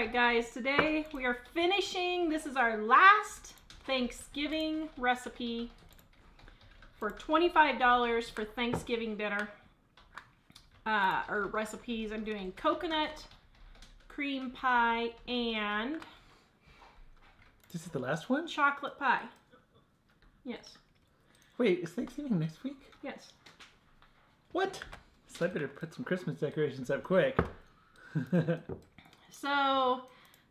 right, guys, today we are finishing. This is our last Thanksgiving recipe for $25 for Thanksgiving dinner. Or recipes. I'm doing coconut cream pie and This is the last one? chocolate pie. Yes. Wait, is Thanksgiving next week? Yes. What? So I better put some Christmas decorations up quick. So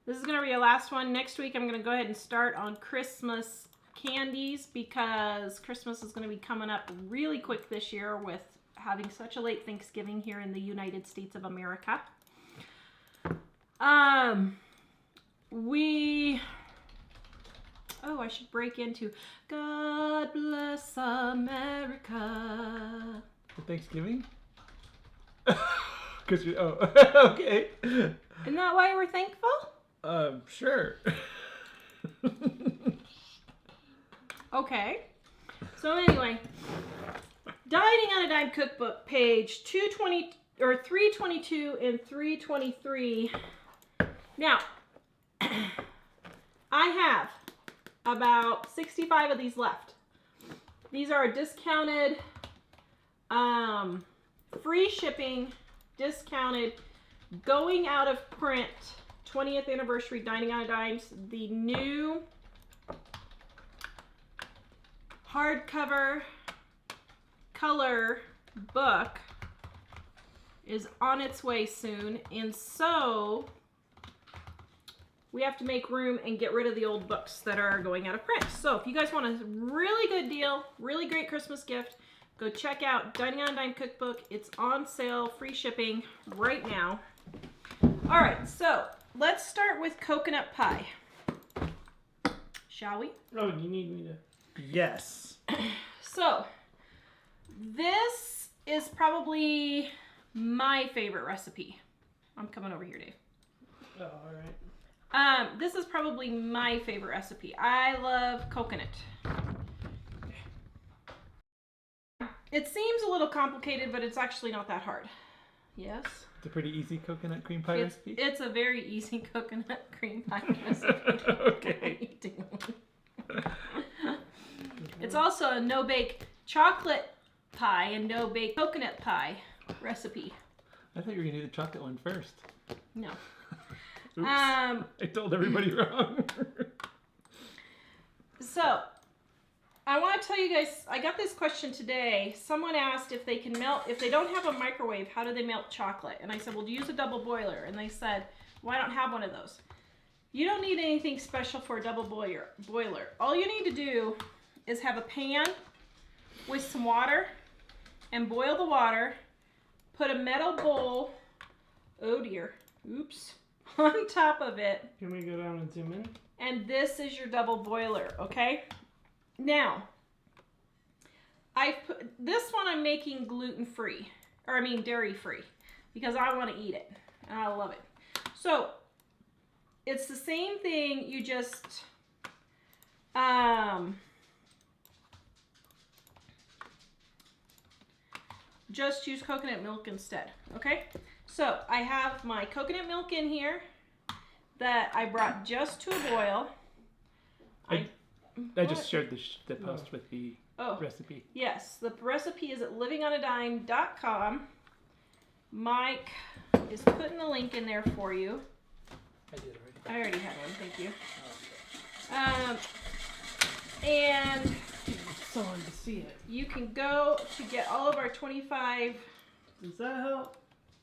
this is going to be our last one. Next week I'm going to go ahead and start on Christmas candies because Christmas is going to be coming up really quick this year with having such a late Thanksgiving here in the United States of America. I should break into God Bless America. For Thanksgiving? Because you, okay. Isn't that why we're thankful? Sure. Okay. So anyway, Dining on a Dime Cookbook, page 220 or 322 and 323. Now, I have about 65 of these left. These are discounted, free shipping, discounted, going out of print 20th anniversary Dining on a Dime's. The new hardcover color book is on its way soon, and so we have to make room and get rid of the old books that are going out of print. So if you guys want a really good deal, really great Christmas gift, go check out Dining on a Dime Cookbook. It's on sale, free shipping right now. All right, so let's start with coconut pie. Shall we? Oh, you need me to... Yes. So this is probably my favorite recipe. I'm coming over here, Dave. Oh, all right. This is probably my favorite recipe. I love coconut. It seems a little complicated, but it's actually not that hard. Yes? It's a pretty easy coconut cream pie recipe. It's a very easy coconut cream pie recipe. Okay. It's also a no-bake chocolate pie and no-bake coconut pie recipe. I thought you were going to do the chocolate one first. No. Oops. I told everybody wrong. So, I want to tell you guys, I got this question today. Someone asked if they can melt, if they don't have a microwave, how do they melt chocolate? And I said, well, use a double boiler. And they said, well, I don't have one of those. You don't need anything special for a double boiler. All you need to do is have a pan with some water and boil the water. Put a metal bowl, oh dear, oops, on top of it. Can we go down and zoom in? And this is your double boiler, okay? Now, this one I'm making gluten-free, or I mean dairy-free, because I want to eat it, and I love it. So, it's the same thing, you just, just use coconut milk instead, okay? So, I have my coconut milk in here that I brought just to a boil. I just shared the post with the recipe. Yes, the recipe is at livingonadime.com. Mike is putting the link in there for you. I did already. I already have one, thank you. And It's so hard to see it. you can go to get all of our 25. Does that help?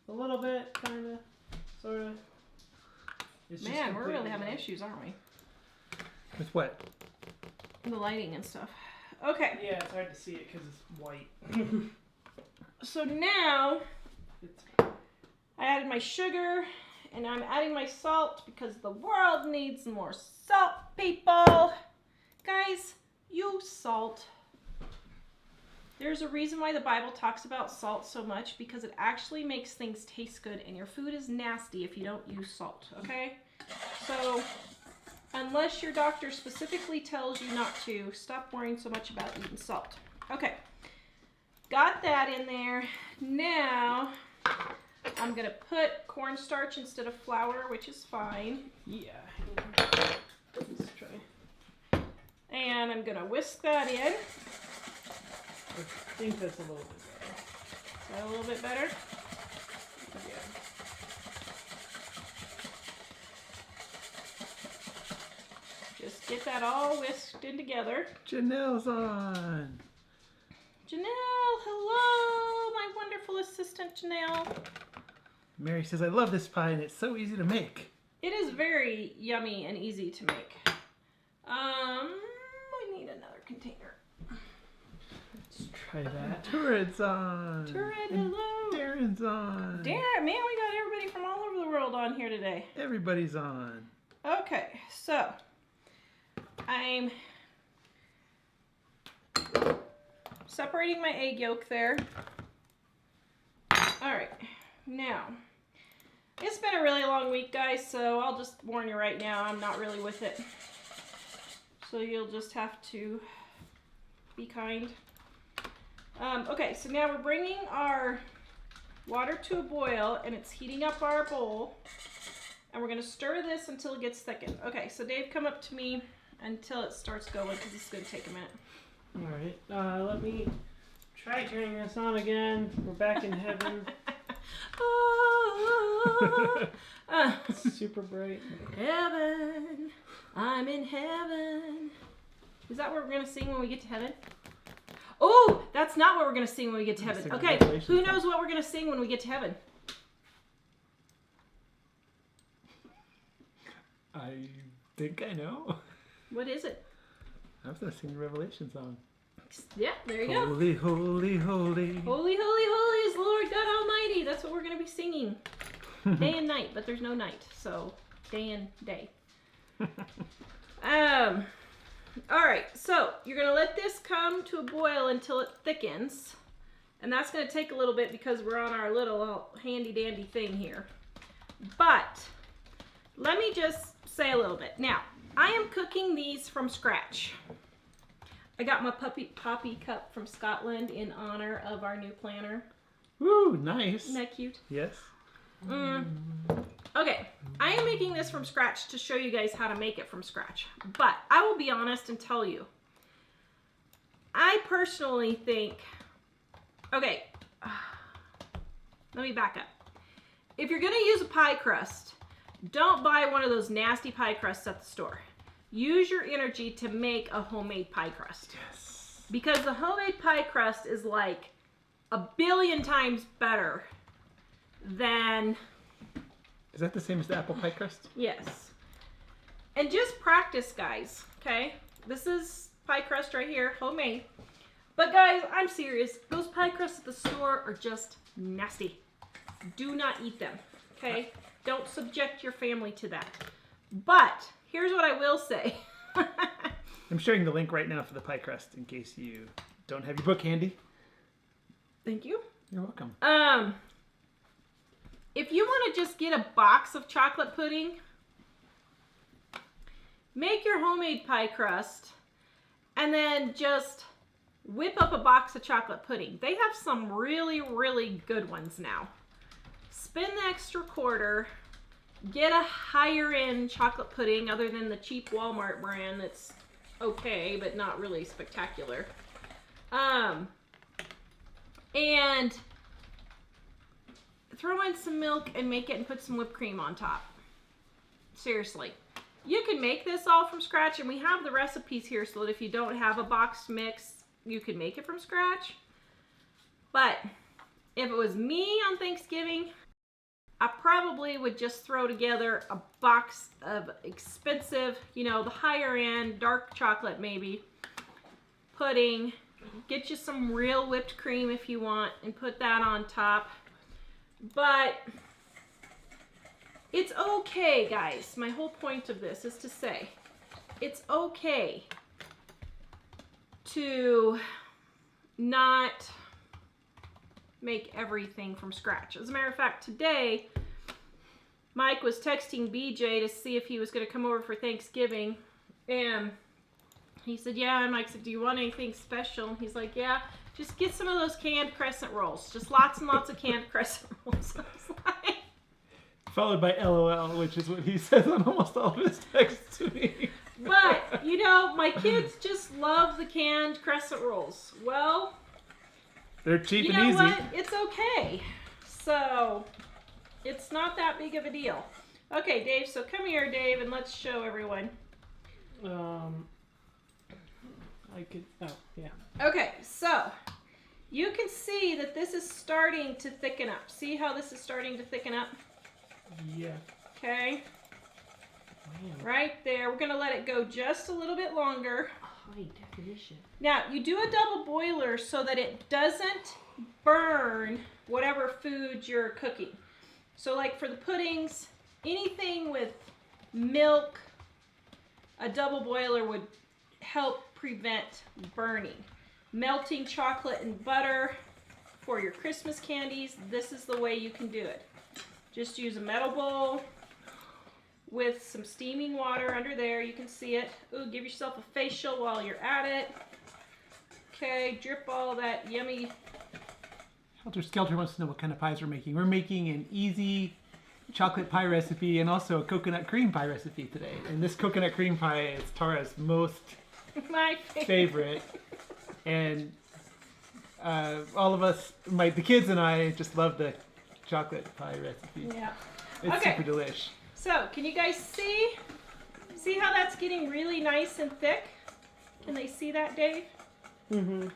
A little bit, kind of, sort of. Man, we're really having issues, aren't we? With what? The lighting and stuff. Okay, Yeah, it's hard to see it because it's white. so now It's... I added my sugar and I'm adding my salt because the world needs more salt, people. Guys, use salt. There's a reason why the Bible talks about salt so much, because it actually makes things taste good, and your food is nasty if you don't use salt, okay? So, unless your doctor specifically tells you not to, stop worrying so much about eating salt. Okay, got that in there. Now, I'm gonna put cornstarch instead of flour, which is fine. Yeah. Let's try. And I'm gonna whisk that in. I think that's a little bit better. Is that a little bit better? Yeah. Just get that all whisked in together. Janelle's on. Janelle, hello, my wonderful assistant Janelle. Mary says, I love this pie and it's so easy to make. It is very yummy and easy to make. I need another container. Let's try that. Turin's on. Turin, And hello. Darren's on. Darren, man, we got everybody from all over the world on here today. Everybody's on. Okay, so I'm separating my egg yolk there. All right, now it's been a really long week, guys, so I'll just warn you right now, I'm not really with it. So you'll just have to be kind. Okay, so now we're bringing our water to a boil and it's heating up our bowl. And we're gonna stir this until it gets thickened. Okay, so Dave, come up to me until it starts going because it's gonna take a minute. Alright, let me try turning this on again. We're back in heaven. It's super bright. Heaven, I'm in heaven. Is that what we're gonna sing when we get to heaven? Oh, that's not what we're gonna sing when we get to heaven. Okay, who knows what we're gonna sing when we get to heaven? I think I know. What is it? I was going to sing the Revelation song. Yeah, there you go. Holy, holy, holy. Holy, holy, holy is the Lord God Almighty. That's what we're going to be singing. Day and night, but there's no night. So, day and day. All right, so you're going to let this come to a boil until it thickens. And that's going to take a little bit because we're on our little handy dandy thing here. But let me just say a little bit. Now, I am cooking these from scratch. I got my poppy cup from Scotland in honor of our new planner. Woo, nice. Isn't that cute? Yes. Okay, I am making this from scratch to show you guys how to make it from scratch. But I will be honest and tell you, I personally think, okay, let me back up. If you're gonna use a pie crust, don't buy one of those nasty pie crusts at the store. Use your energy to make a homemade pie crust. Yes. Because the homemade pie crust is like 1 billion times better than... Is that the same as the apple pie crust? Yes. And just practice, guys, okay? This is pie crust right here, homemade. But guys, I'm serious. Those pie crusts at the store are just nasty. Do not eat them, okay? Don't subject your family to that. But here's what I will say. I'm sharing the link right now for the pie crust in case you don't have your book handy. Thank you. You're welcome. If you want to just get a box of chocolate pudding, make your homemade pie crust and then just whip up a box of chocolate pudding. They have some really, really good ones now. Spend the extra quarter, get a higher end chocolate pudding other than the cheap Walmart brand that's okay, but not really spectacular. And throw in some milk and make it and put some whipped cream on top. Seriously. You can make this all from scratch, and we have the recipes here so that if you don't have a boxed mix, you can make it from scratch. But if it was me on Thanksgiving, I probably would just throw together a box of expensive, you know, the higher end, dark chocolate maybe, pudding. Get you some real whipped cream if you want and put that on top. But it's okay, guys. My whole point of this is to say it's okay to not make everything from scratch. As a matter of fact, today Mike was texting BJ to see if he was going to come over for Thanksgiving, and he said, yeah, and Mike said, do you want anything special? And he's like, yeah, Just get some of those canned crescent rolls. Just lots and lots of canned crescent rolls. Followed by LOL, which is what he says on almost all of his texts to me. But, you know, my kids just love the canned crescent rolls. Well, they're cheap you and know easy. what? It's okay. So, it's not that big of a deal. Okay, Dave, so come here, Dave, and let's show everyone. I could, oh, yeah. Okay, so you can see that this is starting to thicken up. See how this is starting to thicken up? Yeah. Okay, Man. right there. We're going to let it go just a little bit longer. High definition. Now, you do a double boiler so that it doesn't burn whatever food you're cooking. So like for the puddings, anything with milk, a double boiler would help prevent burning. Melting chocolate and butter for your Christmas candies, this is the way you can do it. Just use a metal bowl with some steaming water under there. You can see it. Ooh, give yourself a facial while you're at it. Okay, drip all that yummy. Helter Skelter wants to know what kind of pies we're making. We're making an easy chocolate pie recipe and also a coconut cream pie recipe today. And this coconut cream pie is Tara's most My favorite. And all of us, the kids and I just love the chocolate pie recipe. Yeah. It's Okay. super delish. So, can you guys see? See how that's getting really nice and thick? Can they see that, Dave? Mm-hmm.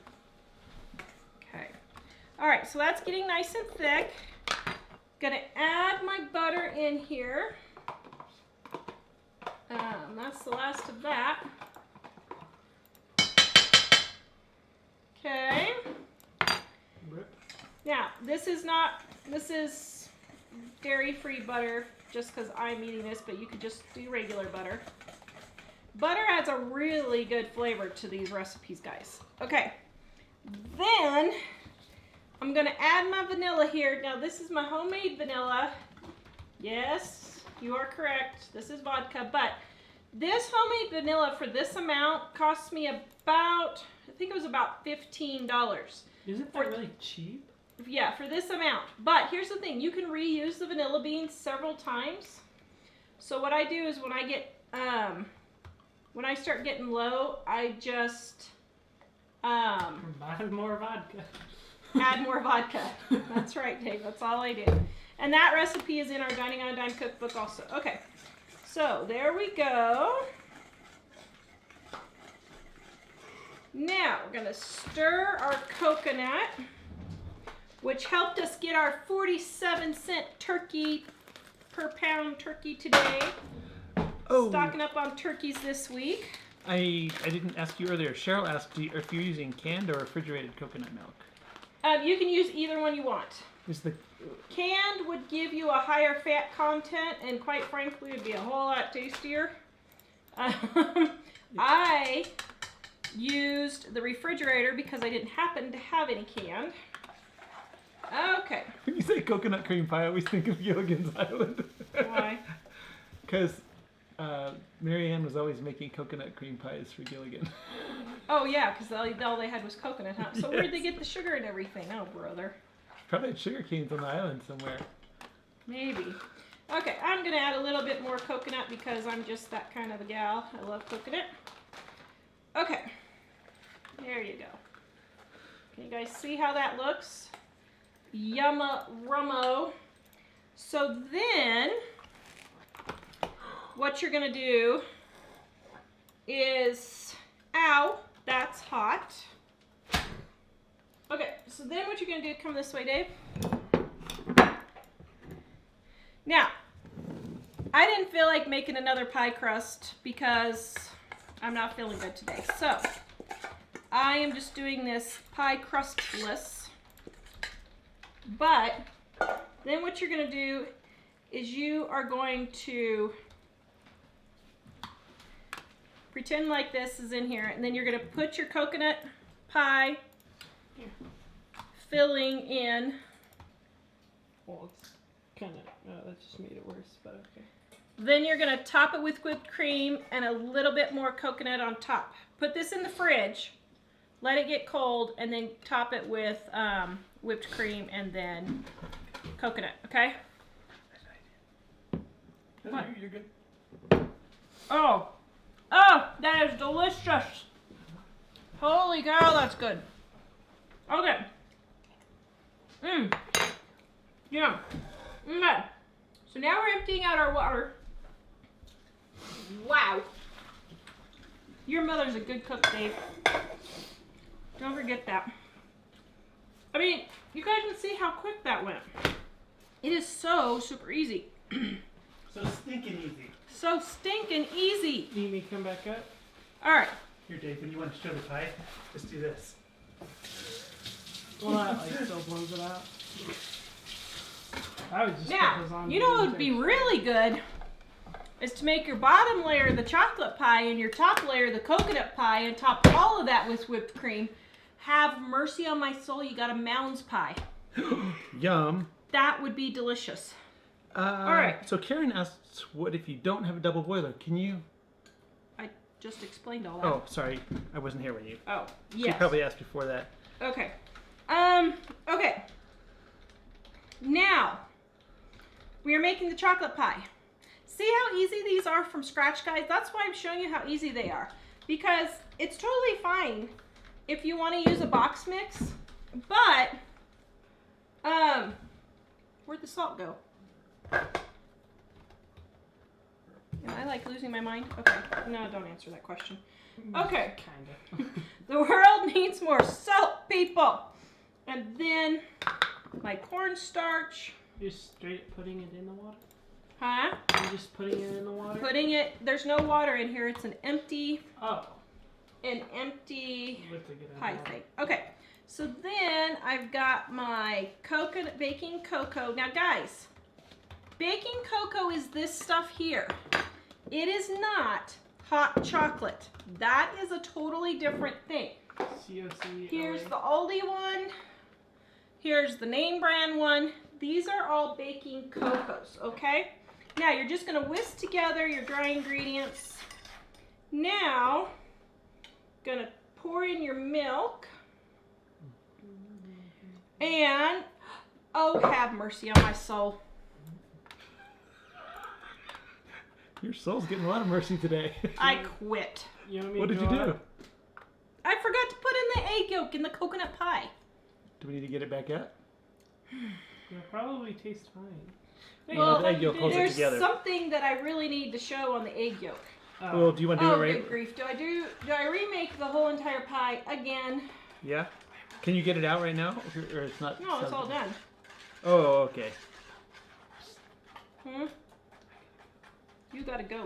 Okay. All right, so that's getting nice and thick. Gonna add my butter in here. That's the last of that. Okay. Now, this is dairy-free butter just because I'm eating this, but you could just do regular butter. Butter adds a really good flavor to these recipes, guys. Okay. Then, I'm going to add my vanilla here. Now, this is my homemade vanilla. Yes, you are correct. This is vodka, but this homemade vanilla for this amount cost me about, I think it was about $15. Isn't that really cheap? Yeah, for this amount. But here's the thing, you can reuse the vanilla beans several times. So what I do is when I get, when I start getting low, I just Buy more vodka. add more vodka. That's right, Dave, that's all I do. And that recipe is in our Dining on a Dime cookbook also. Okay, so there we go. Now we're gonna stir our coconut, which helped us get our 47-cent turkey per pound turkey today. Oh, Stocking up on turkeys this week. I didn't ask you earlier. Cheryl asked you if you're using canned or refrigerated coconut milk. You can use either one you want. Is the Canned would give you a higher fat content and quite frankly would be a whole lot tastier. I used the refrigerator because I didn't happen to have any canned. Okay. when you say coconut cream pie, I always think of Gilligan's Island. Why? Because Mary Ann was always making coconut cream pies for Gilligan. Oh yeah, because all they had was coconut, huh? So where'd they Yes. get the sugar and everything? Oh brother. Probably had sugar canes on the island somewhere. Maybe. Okay, I'm gonna add a little bit more coconut because I'm just that kind of a gal. I love coconut. Okay. There you go. Can you guys see how that looks? Yumma rummo. So then, what you're gonna do is, ow, that's hot. Okay, so then what you're gonna do, come this way, Dave. Now, I didn't feel like making another pie crust because I'm not feeling good today. So, I am just doing this pie crustless. But, then what you're gonna do is you are going to pretend like this is in here, and then you're gonna put your coconut pie filling in. Well, it's kind of, that just made it worse, but okay. Then you're gonna top it with whipped cream and a little bit more coconut on top. Put this in the fridge let it get cold, and then top it with whipped cream and then coconut, okay? What? You're good. Oh, that is delicious. Holy cow, that's good. Okay. Yeah. Okay. So now we're emptying out our water. Wow. Your mother's a good cook, Dave. Don't forget that. I mean, you guys can see how quick that went. It is so super easy. So stinking easy. So stinking easy. Need me to come back up? All right. Here, Dave, when you want to show the pie, just do this. Well, that like still blows it out. I would just put Now, those on. you know what would be really good is to make your bottom layer the chocolate pie and your top layer the coconut pie and top all of that with whipped cream. Have mercy on my soul, you got a Mounds pie. Yum. That would be delicious. All right. So Karen asked, what if you don't have a double boiler? Can you? I just explained all that. Oh, sorry. I wasn't here when you. Oh, She yes. probably asked before that. Okay. Okay. Now, we are making the chocolate pie. See how easy these are from scratch, guys? That's why I'm showing you how easy they are. Because it's totally fine if you want to use a box mix, but, where'd the salt go? Yeah, I like losing my mind. Okay, no, don't answer that question. Okay. Kinda. The world needs more salt, people. And then my cornstarch. You're straight putting it in the water? Huh? You're just putting it in the water? Putting it, there's no water in here. It's an empty Oh. pie Pie thing. Okay, so then I've got my coconut baking cocoa. Now guys, baking cocoa is this stuff here. It is not hot chocolate. That is a totally different thing. COC. Here's the Aldi one. Here's the name brand one. These are all baking cocos, okay? Now you're just gonna whisk together your dry ingredients. Now, gonna pour in your milk. And, oh, have mercy on my soul. Your soul's getting a lot of mercy today. I quit. What did you do? I forgot to put in the egg yolk in the coconut pie. Do we need to get it back out? It'll probably taste fine. Well, the egg yolk holds it there's together. something that I really need to show on the egg yolk. Well, do you want to do Oh, it right? good grief. Do I remake the whole entire pie again? Yeah. Can you get it out right now? Or it's not? No, it's all done. Oh, okay. You gotta go.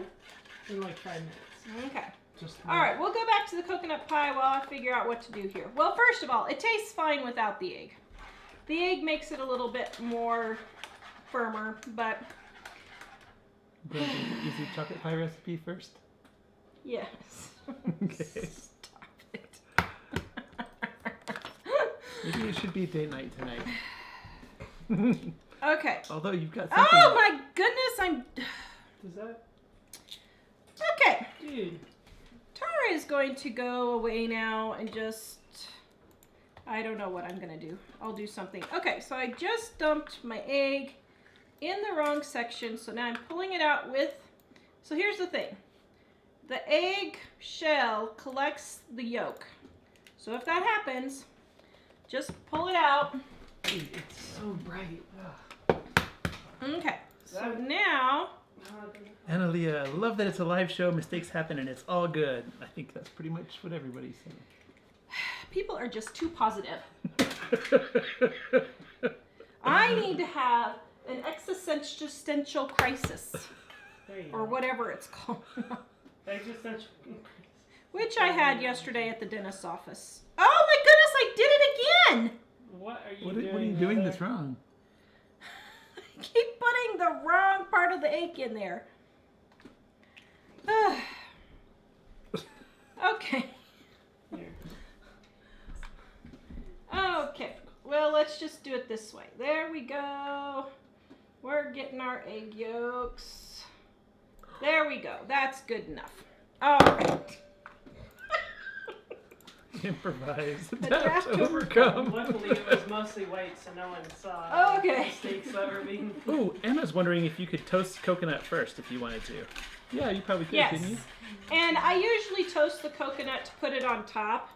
In like 5 minutes. Okay. Just All right, we'll go back to the coconut pie while I figure out what to do here. Well, first of all, it tastes fine without the egg. The egg makes it a little bit more firmer, but Do you want to do the easy chocolate pie recipe first? yes. Okay. Stop it. Maybe it should be date night tonight. Okay. Although you've got something. Oh my goodness, Does that? Okay. Dude. Tara is going to go away now and just, I don't know what I'm gonna do. I'll do something. Okay, so I just dumped my egg in the wrong section, so now I'm pulling it out with, so here's the thing. The egg shell collects the yolk. So if that happens, just pull it out. Dude, it's so bright. Okay, so now, Analia, I love that it's a live show. Mistakes happen and it's all good. I think that's pretty much what everybody's saying. people are just too positive. I need to have an existential crisis, There you or go. whatever it's called, Existential. which I had yesterday at the dentist's office. Oh my goodness, I did it again! What are you What doing? are you doing Heather? that's wrong? I keep putting the wrong part of the egg in there. Okay. Here. Okay. Well, let's just do it this way. There we go. We're getting our egg yolks. There we go. That's good enough. All right. Improvise. Adapt, overcome. Luckily, it was mostly white, so no one saw Oh, okay. mistakes that were being. Ooh, Emma's wondering if you could toast coconut first if you wanted to. Yeah, you probably could, Yes. couldn't you? And I usually toast the coconut to put it on top.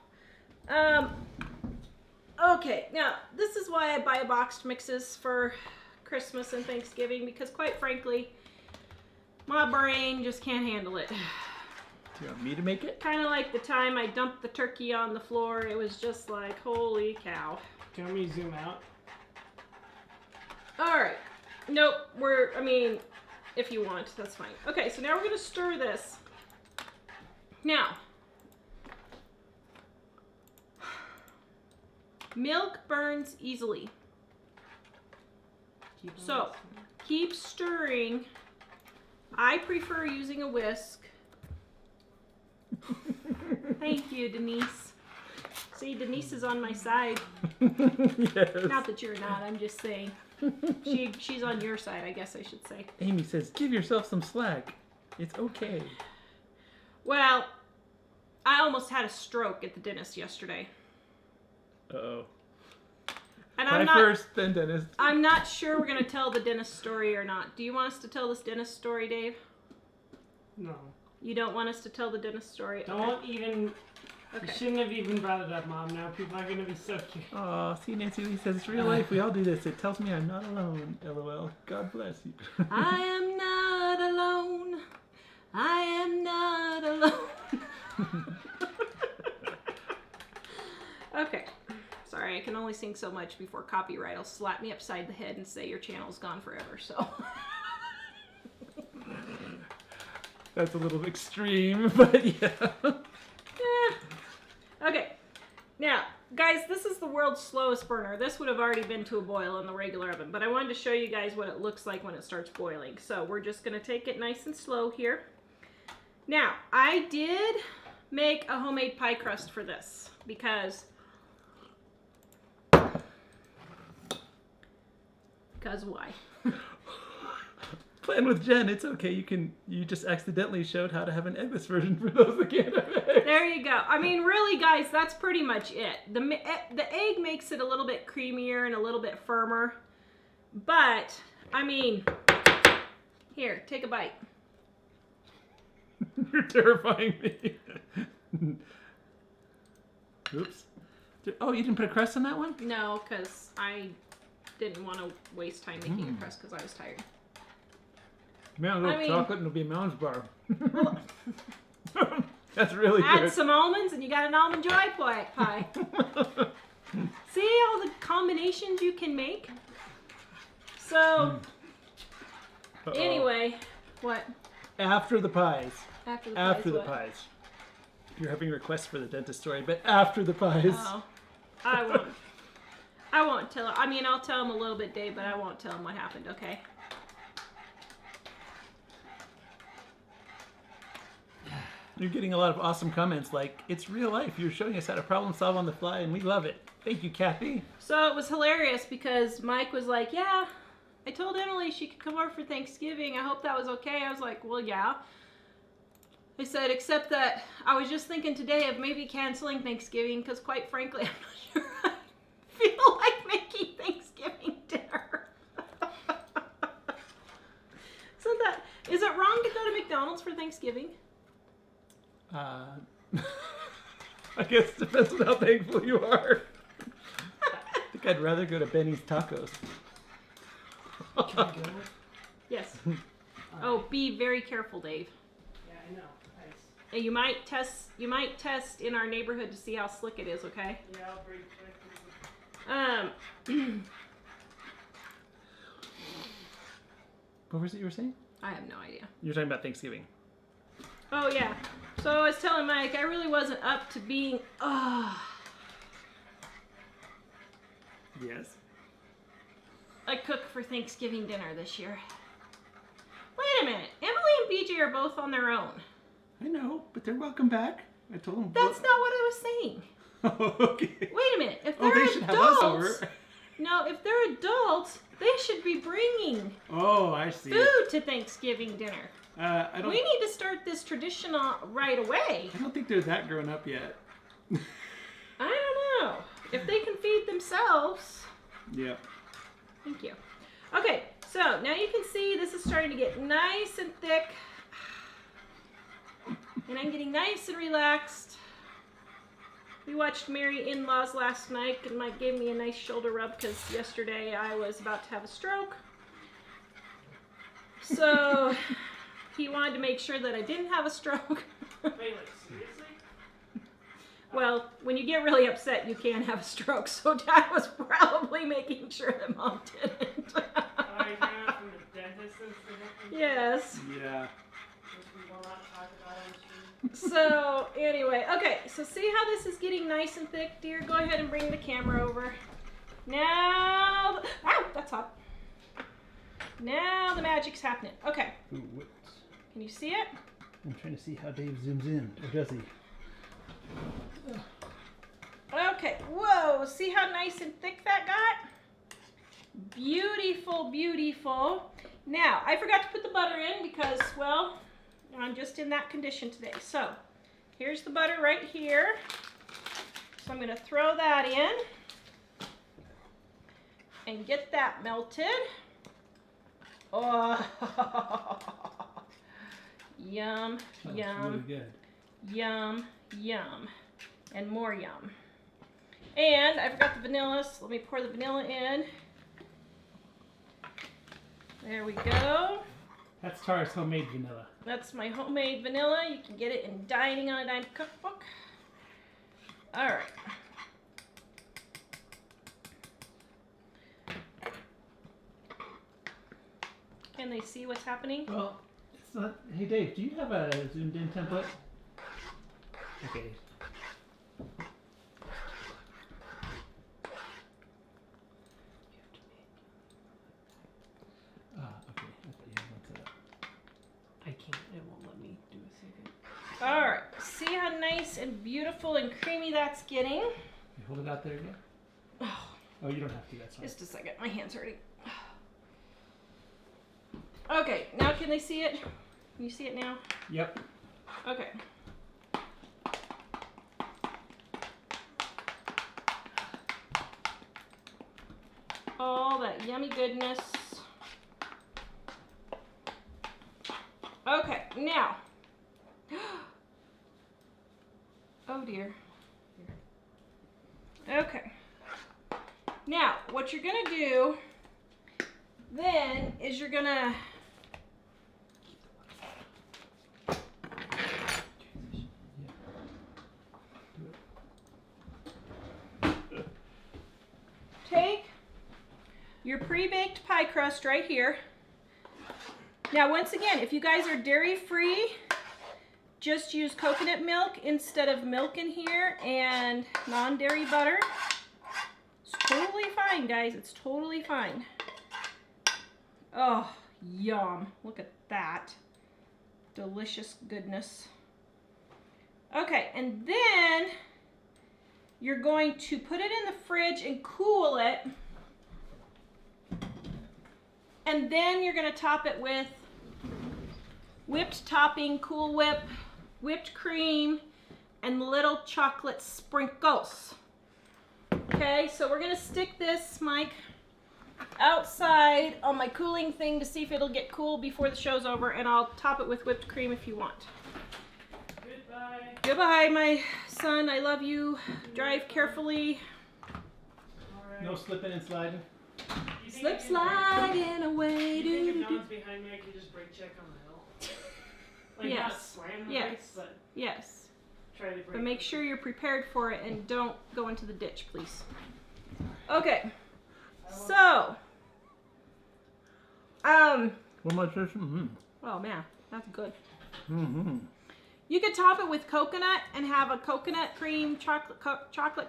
Okay, now this is why I buy boxed mixes for Christmas and Thanksgiving, because quite frankly, my brain just can't handle it. Do you want me to make it? Kind of like the time I dumped the turkey on the floor, it was just like, holy cow. Do you want me to zoom out? Alright, nope, if you want, that's fine. Okay, so now we're gonna stir this. Now, milk burns easily. So, keep stirring. I prefer using a whisk. Thank you, Denise. See, Denise is on my side. Yes. Not that you're not, I'm just saying. She's on your side, I guess I should say. Amy says, give yourself some slack. It's okay. Well, I almost had a stroke at the dentist yesterday. Uh-oh. And Try first, then dentist. I'm not sure we're going to tell the dentist story or not. Do you want us to tell this dentist story, Dave? No. You don't want us to tell the dentist story? Don't even. Okay. You shouldn't have even brought it up, Mom. Now people are gonna be so cute. Aw, see, Nancy Lee says it's real life. We all do this. It tells me I'm not alone. LOL. God bless you. I am not alone. I am not alone. Okay. Sorry, I can only sing so much before copyright will slap me upside the head and say your channel's gone forever, so. That's a little extreme, but yeah. Okay. Now, guys, this is the world's slowest burner. This would have already been to a boil in the regular oven, but I wanted to show you guys what it looks like when it starts boiling. So we're just going to take it nice and slow here. Now, I did make a homemade pie crust for this because why? Plan with Jen. It's okay. You just accidentally showed how to have an eggless version for those that can't have eggs. There you go. I mean, really, guys, that's pretty much it. The egg makes it a little bit creamier and a little bit firmer. But, I mean, here, take a bite. You're terrifying me. Oops. Oh, you didn't put a crust on that one? No, because I didn't want to waste time making a crust because I was tired. Man, a little chocolate and it'll be a Mounds bar. That's really good. Add some almonds and you got an almond joy pie. See all the combinations you can make? So, anyway, what? After the pies. After the pies. You're having requests for the dentist story, but after the pies. Oh, I won't tell. I mean, I'll tell him a little bit, Dave, but I won't tell him what happened. Okay. You're getting a lot of awesome comments like, it's real life. You're showing us how to problem solve on the fly, and we love it. Thank you, Kathy. So it was hilarious because Mike was like, yeah, I told Emily she could come over for Thanksgiving. I hope that was okay. I was like, well, yeah. I said, except that I was just thinking today of maybe canceling Thanksgiving because quite frankly, I'm not sure I feel like making Thanksgiving dinner. Is it wrong to go to McDonald's for Thanksgiving? I guess it depends on how thankful you are. I think I'd rather go to Benny's Tacos. Can I go? Yes. Oh, be very careful, Dave. Yeah, I know. Nice. And you might test in our neighborhood to see how slick it is, okay? Yeah, I'll bring it. What was it you were saying? I have no idea. You're talking about Thanksgiving. Oh, yeah. So I was telling Mike, I really wasn't up to being, Yes. a cook for Thanksgiving dinner this year. Wait a minute. Emily and BJ are both on their own. I know, but they're welcome back. I told them. That's not what I was saying. Oh, okay. Wait a minute. If they're they should have us adults, over. no, if they're adults, they should be bringing Oh, I see. food to Thanksgiving dinner. I don't. We need to start this tradition right away. I don't think they're that grown up yet. If they can feed themselves. Yeah. Thank you. Okay, so now you can see this is starting to get nice and thick. And I'm getting nice and relaxed. We watched Merry In-Laws last night, and Mike gave me a nice shoulder rub because yesterday I was about to have a stroke. So he wanted to make sure that I didn't have a stroke. Wait, like, seriously? Well, when you get really upset, you can have a stroke. So Dad was probably making sure that Mom didn't. I came out from the dentist and stuff. Yes. Yeah. Which we will not talk about on stream. So anyway, okay, so see how this is getting nice and thick, dear? Go ahead and bring the camera over. Now, ow, that's hot. Now the magic's happening. Okay, Ooh, whoops. can you see it? I'm trying to see how Dave zooms in. Or does he? Okay, whoa, see how nice and thick that got? Beautiful, beautiful. Now, I forgot to put the butter in because, well, I'm just in that condition today. So, here's the butter right here. So I'm going to throw that in and get that melted. Oh, yum, That yum, looks really good. yum, yum, and more yum. And I forgot the vanilla, so let me pour the vanilla in. There we go. That's Tara's homemade vanilla. That's my homemade vanilla. You can get it in Dining on a Dime Cookbook. All right. Can they see what's happening? Well, it's not. Hey Dave, do you have a zoomed in template? Okay. Okay. I thought you had one set up. I can't. It won't let me do a second. All right. See how nice and beautiful and creamy that's getting? You hold it out there again? Oh, you don't have to. That's fine. Just a second. My hand's hurting. Okay. Now can they see it? Can you see it now? Yep. Okay. All that yummy goodness. Okay, now. Oh dear. Okay. Now, what you're gonna do then is you're gonna take your pre-baked pie crust right here. Now, once again, if you guys are dairy-free, just use coconut milk instead of milk in here and non-dairy butter. It's totally fine, guys. It's totally fine. Oh, yum. Look at that. Delicious goodness. Okay, and then you're going to put it in the fridge and cool it. And then you're going to top it with whipped topping, Cool Whip, whipped cream, and little chocolate sprinkles. Okay, so we're going to stick this, Mike, outside on my cooling thing to see if it'll get cool before the show's over, and I'll top it with whipped cream if you want. Goodbye. Goodbye, my son. I love you. Drive carefully. Alright. No slipping and sliding. You think Slip I can sliding away. break- You think if Do, no one's behind me, I can just brake check on the hill? Like, not Yes. slam the Yes. brakes, but Yes, try to brake. but make sure you're prepared for it and don't go into the ditch, please. Okay, so, One more session. oh man, that's good. Mm-hmm. You could top it with coconut and have a coconut cream, chocolate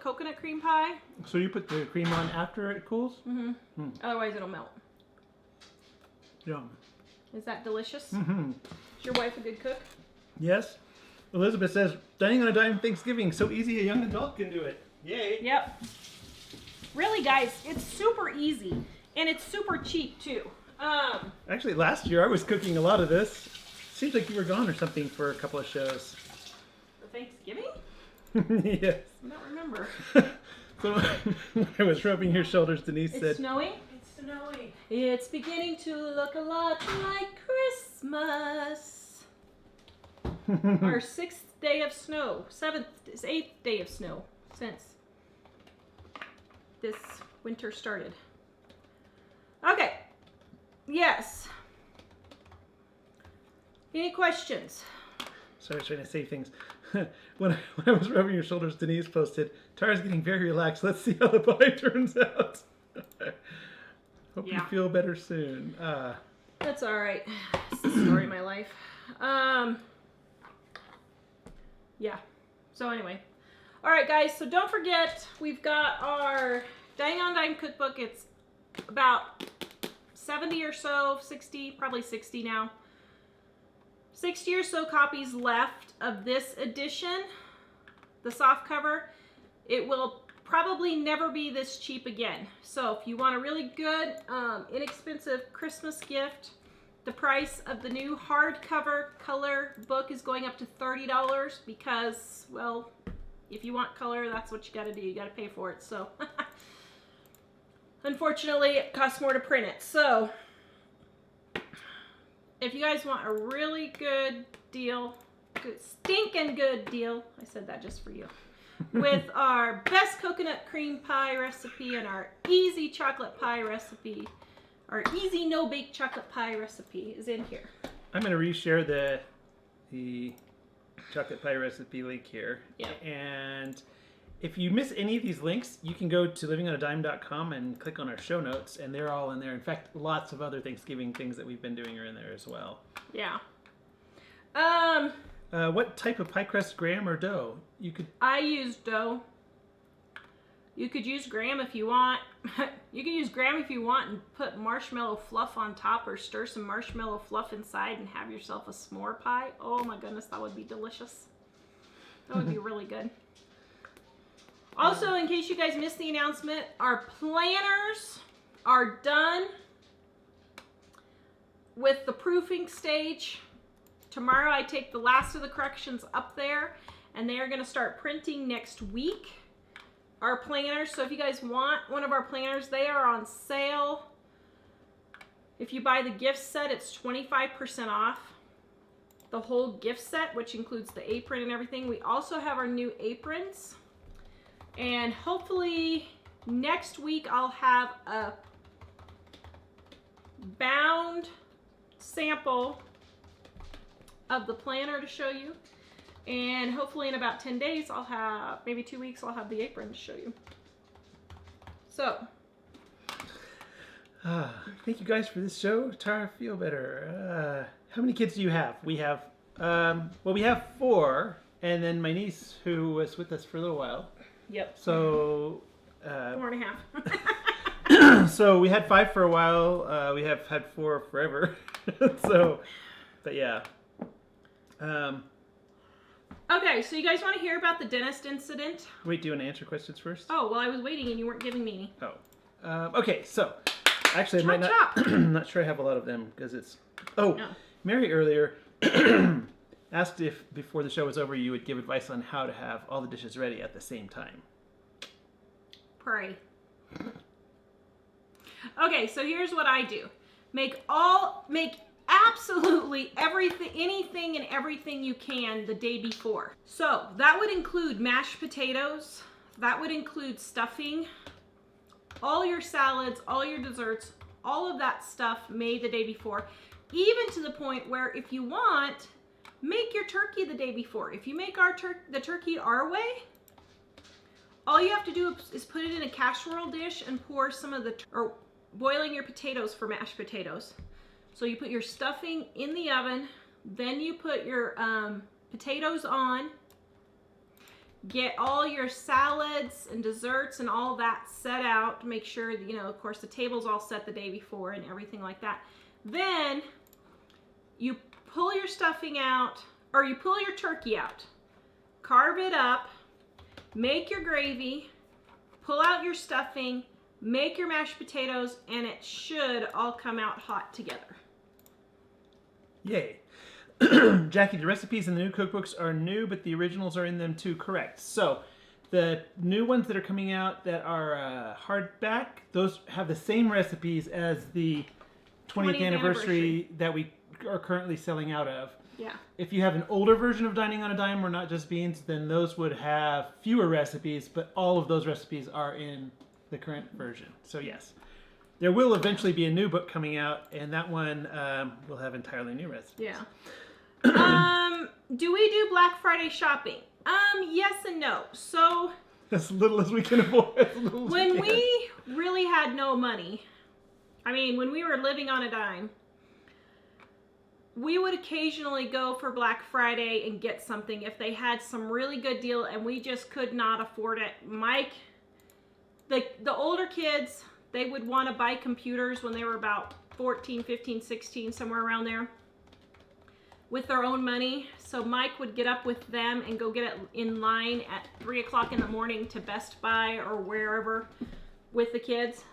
coconut cream pie. So you put the cream on after it cools? Mm-hmm. Hmm. Otherwise it'll melt. Yum. Is that delicious? Mm-hmm. Is your wife a good cook? Yes. Elizabeth says, dining on a dime Thanksgiving, so easy a young adult can do it. Yay. Yep. Really, guys, it's super easy and it's super cheap too. Actually, last year I was cooking a lot of this. Seems like you were gone or something for a couple of shows. For Thanksgiving? Yes. I don't remember. So when I was rubbing your shoulders, Denise It's said, snowing. It's snowy. It's beginning to look a lot like Christmas. Our 6th day of snow. 8th day of snow since this winter started. Okay. Yes. Any questions? Sorry, I was trying to say things. when I was rubbing your shoulders, Denise posted, Tara's getting very relaxed. Let's see how the pie turns out. Hope you Yeah. feel better soon. That's all right. It's the story of my life. Yeah. So anyway. All right, guys. So don't forget, we've got our Dine on Dime cookbook. It's about 70 or so, 60, probably 60 now. 60 or so copies left of this edition, the soft cover. It will probably never be this cheap again. So if you want a really good, inexpensive Christmas gift, the price of the new hardcover color book is going up to $30 because, well, if you want color, that's what you got to do. You got to pay for it. So unfortunately, it costs more to print it. So if you guys want a really good deal, stinking good deal, I said that just for you, with our best coconut cream pie recipe and our easy chocolate pie recipe, our easy no-bake chocolate pie recipe is in here. I'm going to reshare the chocolate pie recipe link here. Yeah. And if you miss any of these links, you can go to livingonadime.com and click on our show notes, and they're all in there. In fact, lots of other Thanksgiving things that we've been doing are in there as well. Yeah. What type of pie crust, graham or dough? I use dough. You could use graham if you want. You can use graham if you want and put marshmallow fluff on top, or stir some marshmallow fluff inside and have yourself a s'more pie. Oh my goodness, that would be delicious. That would be really good. Also, in case you guys missed the announcement, our planners are done with the proofing stage. Tomorrow I take the last of the corrections up there, and they are going to start printing next week. Our planners, so if you guys want one of our planners, they are on sale. If you buy the gift set, it's 25% off. The whole gift set, which includes the apron and everything. We also have our new aprons. And hopefully next week I'll have a bound sample of the planner to show you. And hopefully in about 10 days I'll have, maybe 2 weeks, I'll have the apron to show you. So. Thank you guys for this show. Tara, feel better. How many kids do you have? We have, we have 4. And then my niece who was with us for a little while. Yep. So 4.5. So we had 5 for a while. We have had 4 forever. So, but yeah. Okay, so you guys want to hear about the dentist incident? Wait, do you want to answer questions first? Oh, well, I was waiting and you weren't giving me any. Oh. Okay, so actually, Chop, I'm not sure I have a lot of them because it's. Oh, No. Mary earlier asked if before the show was over you would give advice on how to have all the dishes ready at the same time. Pray. Okay, so here's what I do. Make absolutely everything, anything and everything you can the day before. So that would include mashed potatoes. That would include stuffing, all your salads, all your desserts, all of that stuff made the day before. Even to the point where if you want, make your turkey the day before. If you make the turkey our way, all you have to do is put it in a casserole dish and pour some of or boiling your potatoes for mashed potatoes. So you put your stuffing in the oven, then you put your potatoes on, get all your salads and desserts and all that set out to make sure that, of course, the table's all set the day before and everything like that. Then you pull your stuffing out, or you pull your turkey out, carve it up, make your gravy, pull out your stuffing, make your mashed potatoes, and it should all come out hot together. Yay. Jackie, the recipes in the new cookbooks are new, but the originals are in them too, correct. So The new ones that are coming out that are hardback, those have the same recipes as the 20th anniversary that we are currently selling out of. Yeah. If you have an older version of Dining on a Dime or Not Just Beans, then those would have fewer recipes, but all of those recipes are in the current version. So yes, there will eventually be a new book coming out, and that one will have entirely new recipes. Yeah. Do we do Black Friday shopping? Yes and no. So As little as we can afford. when we really had no money, I mean, when we were living on a dime, we would occasionally go for Black Friday and get something if they had some really good deal and we just could not afford it. Mike, the older kids, they would want to buy computers when they were about 14, 15, 16, somewhere around there, with their own money. So Mike would get up with them and go get it in line at 3 o'clock in the morning to Best Buy or wherever with the kids.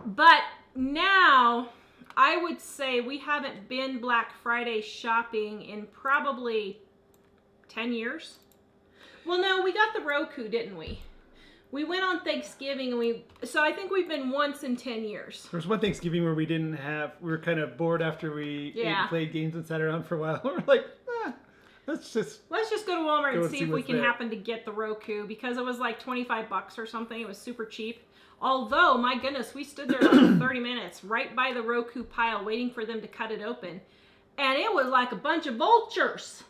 But now I would say we haven't been Black Friday shopping in probably 10 years. Well, no, we got the Roku, didn't we? We went on Thanksgiving and so I think we've been once in 10 years. There was one Thanksgiving where we were kind of bored after we ate and played games and sat around for a while. We're like, let's just go to Walmart and see if we can there. happen to get the Roku, because it was like $25 or something. It was super cheap. Although, my goodness, we stood there like 30 minutes right by the Roku pile waiting for them to cut it open. And it was like a bunch of vultures.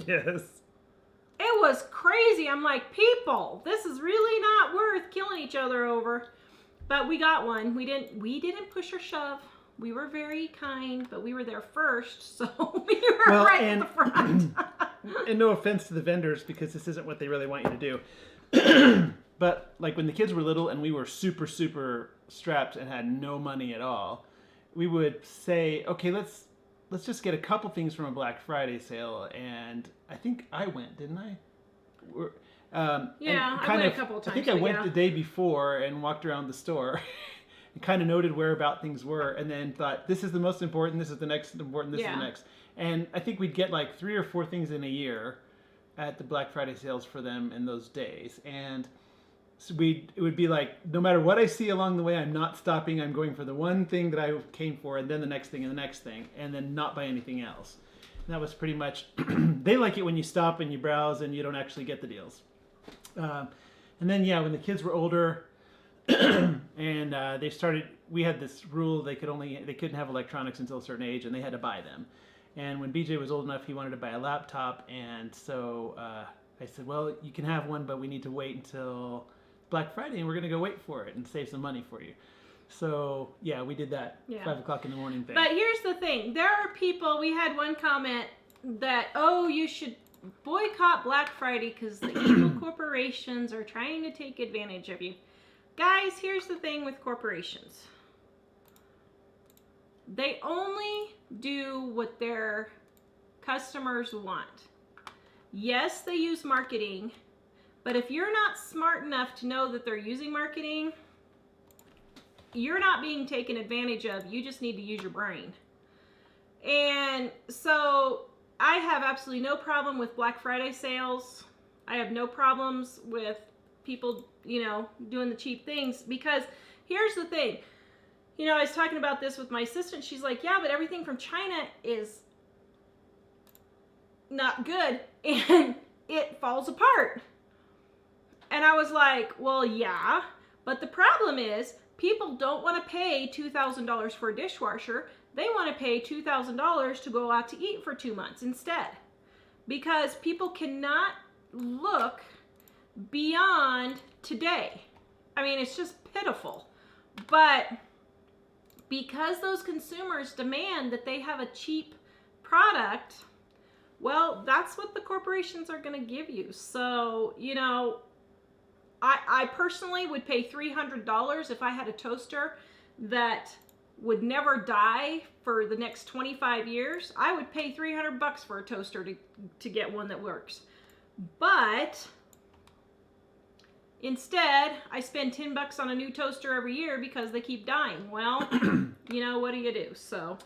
Yes. It was crazy. I'm like, people, this is really not worth killing each other over. But we got one. We didn't push or shove. We were very kind, but we were there first, so we were at the front. And no offense to the vendors, because this isn't what they really want you to do. But like when the kids were little and we were super, super strapped and had no money at all, we would say, okay, let's just get a couple things from a Black Friday sale. And I think I went, didn't I? Yeah, I went a couple of times. I think I went the day before and walked around the store and kind of noted where about things were, and then thought, this is the most important, this is the next important, this is the next. And I think we'd get like 3 or 4 things in a year at the Black Friday sales for them in those days. And so it would be like, no matter what I see along the way, I'm not stopping. I'm going for the one thing that I came for, and then the next thing, and the next thing, and then not buy anything else. And that was pretty much, they like it when you stop and you browse and you don't actually get the deals. And then, when the kids were older and we had this rule, they couldn't have electronics until a certain age, and they had to buy them. And when BJ was old enough, he wanted to buy a laptop, and so I said, well, you can have one, but we need to wait until Black Friday, and we're going to go wait for it and save some money for you. So, we did that 5 o'clock in the morning thing. But here's the thing. There are people, we had one comment that, oh, you should boycott Black Friday because the evil corporations are trying to take advantage of you. Guys, here's the thing with corporations. They only do what their customers want. Yes, they use marketing, but if you're not smart enough to know that they're using marketing, you're not being taken advantage of. You just need to use your brain. And so I have absolutely no problem with Black Friday sales. I have no problems with people, doing the cheap things, because here's the thing. I was talking about this with my assistant. She's like, yeah, but everything from China is not good and it falls apart. And I was like, well, yeah, but the problem is people don't want to pay $2,000 for a dishwasher. They want to pay $2,000 to go out to eat for 2 months instead, because people cannot look beyond today. I mean, it's just pitiful. But because those consumers demand that they have a cheap product, well, that's what the corporations are going to give you. So, I personally would pay $300 if I had a toaster that would never die for the next 25 years. I would pay $300 for a toaster to get one that works. But instead, I spend $10 on a new toaster every year because they keep dying. Well, what do you do? So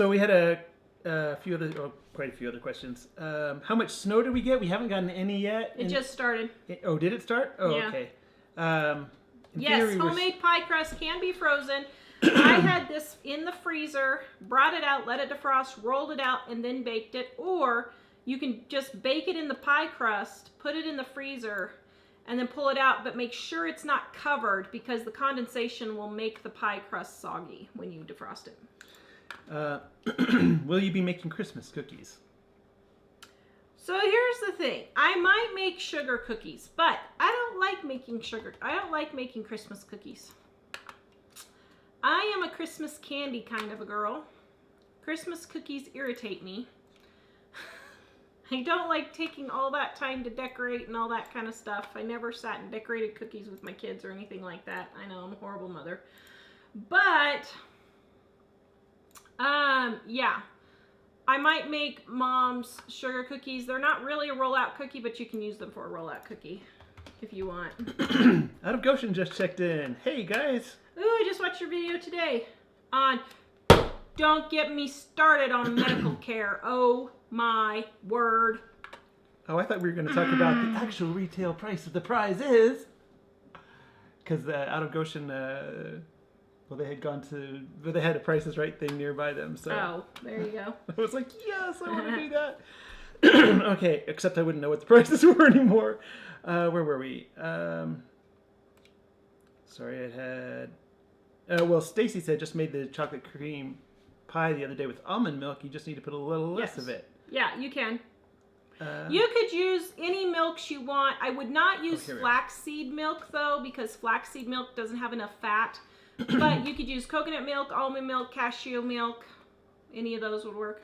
we had a quite a few other questions. How much snow did we get? We haven't gotten any yet. It just started. Oh, did it start? Oh, Yeah. okay. Yes, homemade pie crust can be frozen. I had this in the freezer, brought it out, let it defrost, rolled it out, and then baked it. Or you can just bake it in the pie crust, put it in the freezer, and then pull it out, but make sure it's not covered because the condensation will make the pie crust soggy when you defrost it. Will you be making Christmas cookies? So here's the thing. I might make sugar cookies, but I don't like making Christmas cookies. I am a Christmas candy kind of a girl. Christmas cookies irritate me. I don't like taking all that time to decorate and all that kind of stuff. I never sat and decorated cookies with my kids or anything like that. I know I'm a horrible mother. But, yeah. I might make Mom's sugar cookies. They're not really a rollout cookie, but you can use them for a rollout cookie if you want. Out of Goshen just checked in. Hey, guys. Ooh, I just watched your video today on don't get me started on medical care. Oh my word. Oh, I thought we were going to talk about the actual retail price of the prizes. Because Out of Goshen, well, they had a Price is Right thing nearby them. So oh, there you go. I was like, yes, I want to do that. Okay, except I wouldn't know what the prices were anymore. Where were we? Sorry, I had... well, Stacy said just made the chocolate cream pie the other day with almond milk. You just need to put a little less of it. Yeah, you can. You could use any milks you want. I would not use flaxseed milk, though, because flaxseed milk doesn't have enough fat. But you could use coconut milk, almond milk, cashew milk. Any of those would work.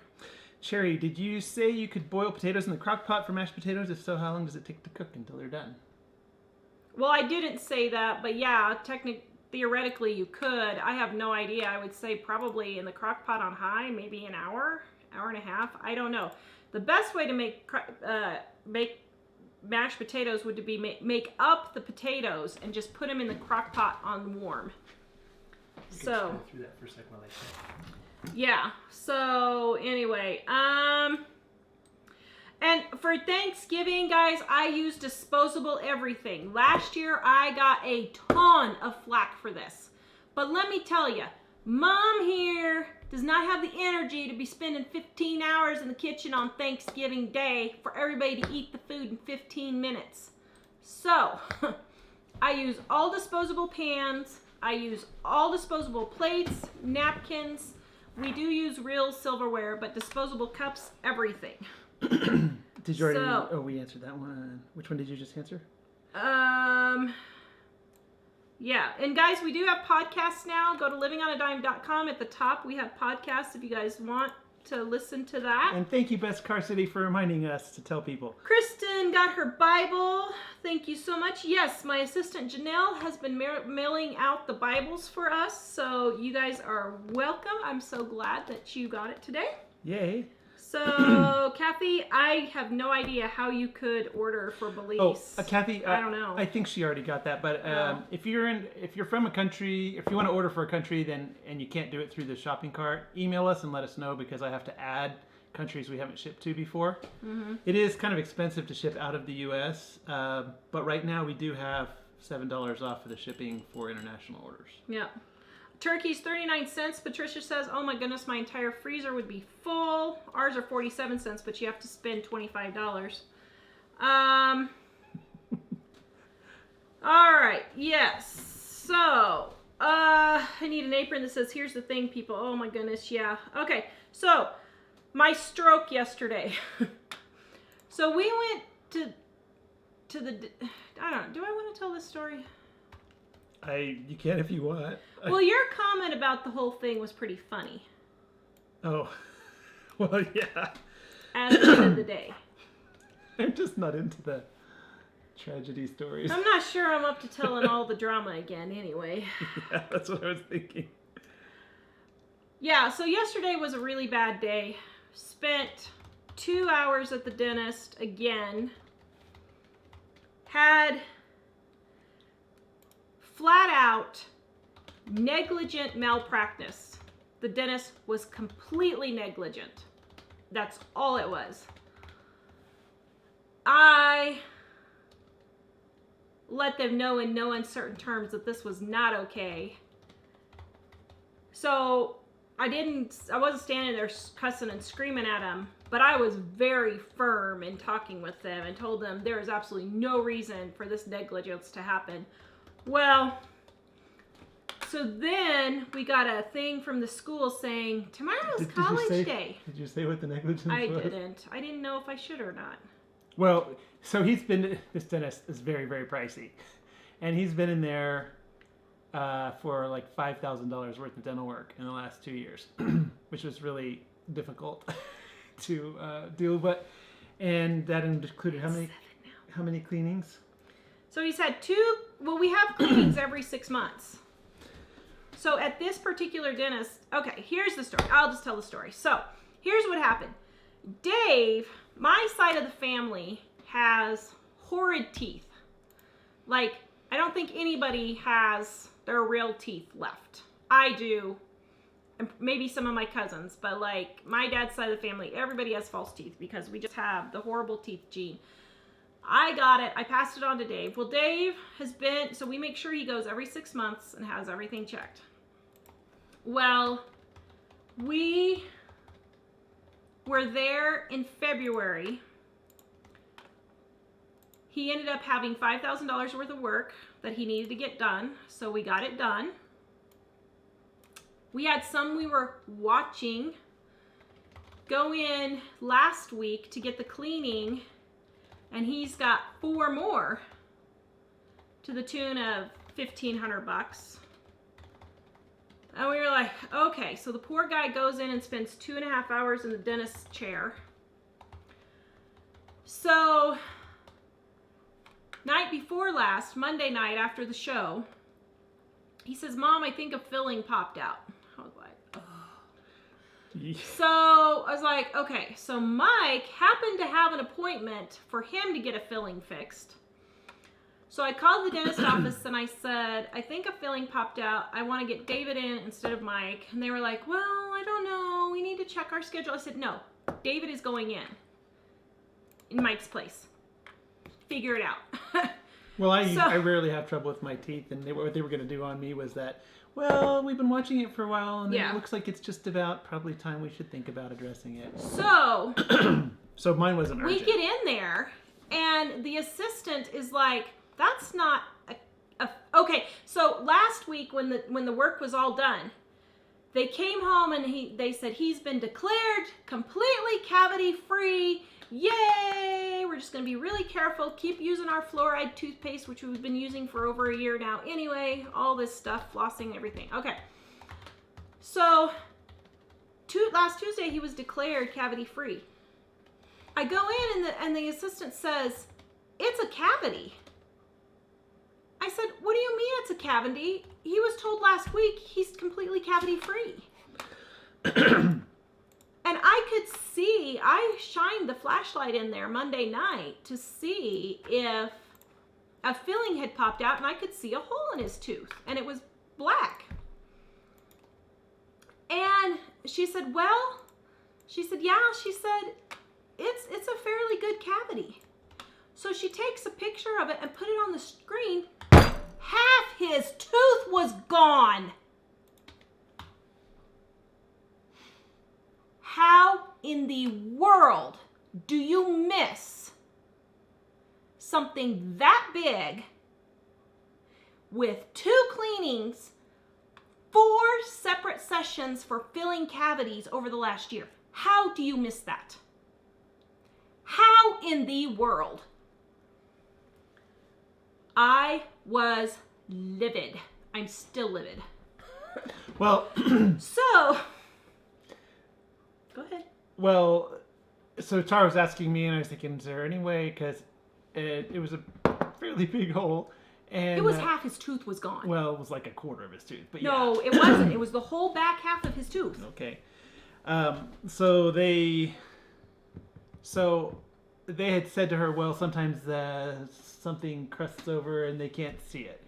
Cherry, did you say you could boil potatoes in the crock pot for mashed potatoes? If so, how long does it take to cook until they're done? Well, I didn't say that, but yeah, theoretically you could. I have no idea. I would say probably in the crock pot on high, maybe an hour, hour and a half. I don't know. The best way to make mashed potatoes would be make up the potatoes and just put them in the crock pot on warm. So through that for a second while I check. Yeah. So anyway, and for Thanksgiving, guys, I use disposable everything. Last year, I got a ton of flack for this. But let me tell you, Mom here does not have the energy to be spending 15 hours in the kitchen on Thanksgiving Day for everybody to eat the food in 15 minutes. So, I use all disposable pans. I use all disposable plates, napkins. We do use real silverware, but disposable cups, everything. Did you already... we answered that one. Which one did you just answer? Yeah. And guys, we do have podcasts now. Go to livingonadime.com. At the top, we have podcasts if you guys want to listen to that. And thank you, Best Car City, for reminding us to tell people. Kristen got her Bible. Thank you so much. Yes, my assistant Janelle has been mailing out the Bibles for us. So you guys are welcome. I'm so glad that you got it today. Yay. So, Kathy, I have no idea how you could order for Belize. Oh, Kathy, I don't know. I think she already got that. But if you're from a country, if you want to order for a country, and you can't do it through the shopping cart, email us and let us know because I have to add countries we haven't shipped to before. Mm-hmm. It is kind of expensive to ship out of the U.S., but right now we do have $7 off for the shipping for international orders. Yeah. Turkey's 39 cents. Patricia says, oh my goodness, my entire freezer would be full. Ours are 47 cents, but you have to spend $25. All right, yes. So, I need an apron that says, here's the thing, people. Oh my goodness, yeah. Okay, so, my stroke yesterday. So we went to the, I don't know, do I want to tell this story? You can if you want. Well, your comment about the whole thing was pretty funny. Oh, well, yeah. At the end of the day. I'm just not into the tragedy stories. I'm not sure I'm up to telling all the drama again anyway. Yeah, that's what I was thinking. Yeah, so yesterday was a really bad day. Spent 2 hours at the dentist again. Had flat out negligent malpractice. The dentist was completely negligent. That's all it was. I let them know in no uncertain terms that this was not okay. So I wasn't standing there cussing and screaming at them, but I was very firm in talking with them and told them there is absolutely no reason for this negligence to happen. Well, so then we got a thing from the school saying, tomorrow's college day. Did you say what the negligence was? I didn't. I didn't know if I should or not. Well, so this dentist is very, very pricey. And he's been in there for like $5,000 worth of dental work in the last 2 years, which was really difficult to do. And that included how many cleanings? So he's had we have cleanings every 6 months. So at this particular dentist, okay, here's the story. I'll just tell the story. So here's what happened. Dave, my side of the family, has horrid teeth. Like, I don't think anybody has their real teeth left. I do, and maybe some of my cousins, but like my dad's side of the family, everybody has false teeth because we just have the horrible teeth gene. I got it. I passed it on to Dave. Well, Dave so we make sure he goes every 6 months and has everything checked. Well, we were there in February. He ended up having $5,000 worth of work that he needed to get done, so we got it done. We had some we were watching go in last week to get the cleaning, and he's got 4 more to the tune of $1,500. And we were like, okay, so the poor guy goes in and spends 2.5 hours in the dentist's chair. So, night before last, Monday night after the show, he says, Mom, I think a filling popped out. I was like, oh. So I was like, okay, so Mike happened to have an appointment for him to get a filling fixed. So I called the dentist office and I said, I think a filling popped out. I want to get David in instead of Mike. And they were like, well, I don't know. We need to check our schedule. I said, no, David is going in Mike's place. Figure it out. Well, I rarely have trouble with my teeth, and what they were going to do on me was that, well, we've been watching it for a while, and it looks like it's just about probably time we should think about addressing it. So, so mine wasn't urgent. We get in there, and the assistant is like, that's not okay. So last week when the work was all done, they came home and they said he's been declared completely cavity free. Yay! We're just going to be really careful. Keep using our fluoride toothpaste, which we've been using for over a year now. Anyway, all this stuff, flossing, everything. Okay. So, last Tuesday, he was declared cavity free. I go in and the assistant says, it's a cavity. I said, what do you mean it's a cavity? He was told last week he's completely cavity free. And I shined the flashlight in there Monday night to see if a filling had popped out, and I could see a hole in his tooth, and it was black. And she said, yeah, it's a fairly good cavity. So she takes a picture of it and put it on the screen. Half his tooth was gone. How in the world do you miss something that big with 2 cleanings, 4 separate sessions for filling cavities over the last year? How do you miss that? How in the world? I was livid. I'm still livid. Well, so, go ahead. Well, so Tara was asking me, and I was thinking, is there any way, because it was a fairly big hole. And it was half his tooth was gone. Well, it was like a quarter of his tooth. But no, it wasn't. It was the whole back half of his tooth. Okay. So they had said to her, well, sometimes something crusts over and they can't see it.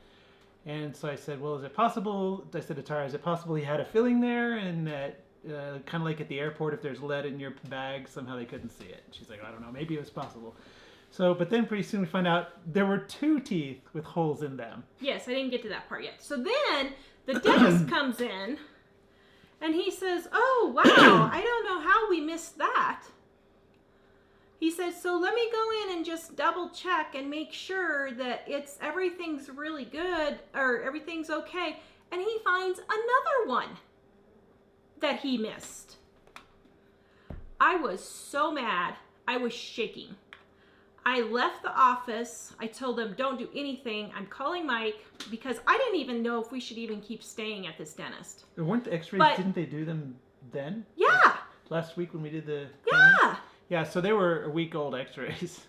And so I said, well, is it possible? I said to Tara, is it possible he had a filling there and that kind of like at the airport, if there's lead in your bag, somehow they couldn't see it. She's like, I don't know, maybe it was possible. So, but then pretty soon we find out there were 2 teeth with holes in them. Yes, I didn't get to that part yet. So then the dentist comes in and he says, oh, wow, I don't know how we missed that. He says, so let me go in and just double check and make sure that everything's really good or everything's okay. And he finds another one that he missed. I was so mad. I was shaking. I left the office. I told them, don't do anything. I'm calling Mike because I didn't even know if we should even keep staying at this dentist. Weren't the x-rays, didn't they do them then? Yeah. Like last week when we did the... Yeah. Yeah, so they were a week old x-rays.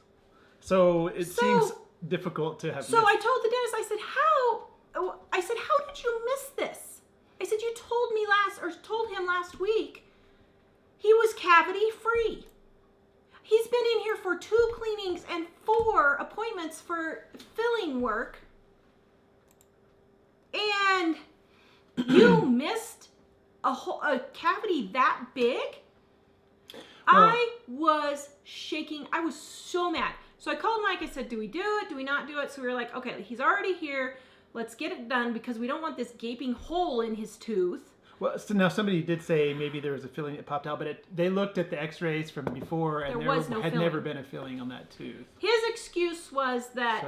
So it seems difficult to have So missed. I told the dentist, how did you miss this? I said, you told him last week he was cavity free. He's been in here for 2 cleanings and 4 appointments for filling work. And you missed a cavity that big? Well, I was shaking. I was so mad. So I called Mike. I said, do we do it? Do we not do it? So we were like, okay, he's already here. Let's get it done because we don't want this gaping hole in his tooth. Well, so now somebody did say maybe there was a filling that popped out, but they looked at the x-rays from before and there had never been a filling on that tooth. His excuse was that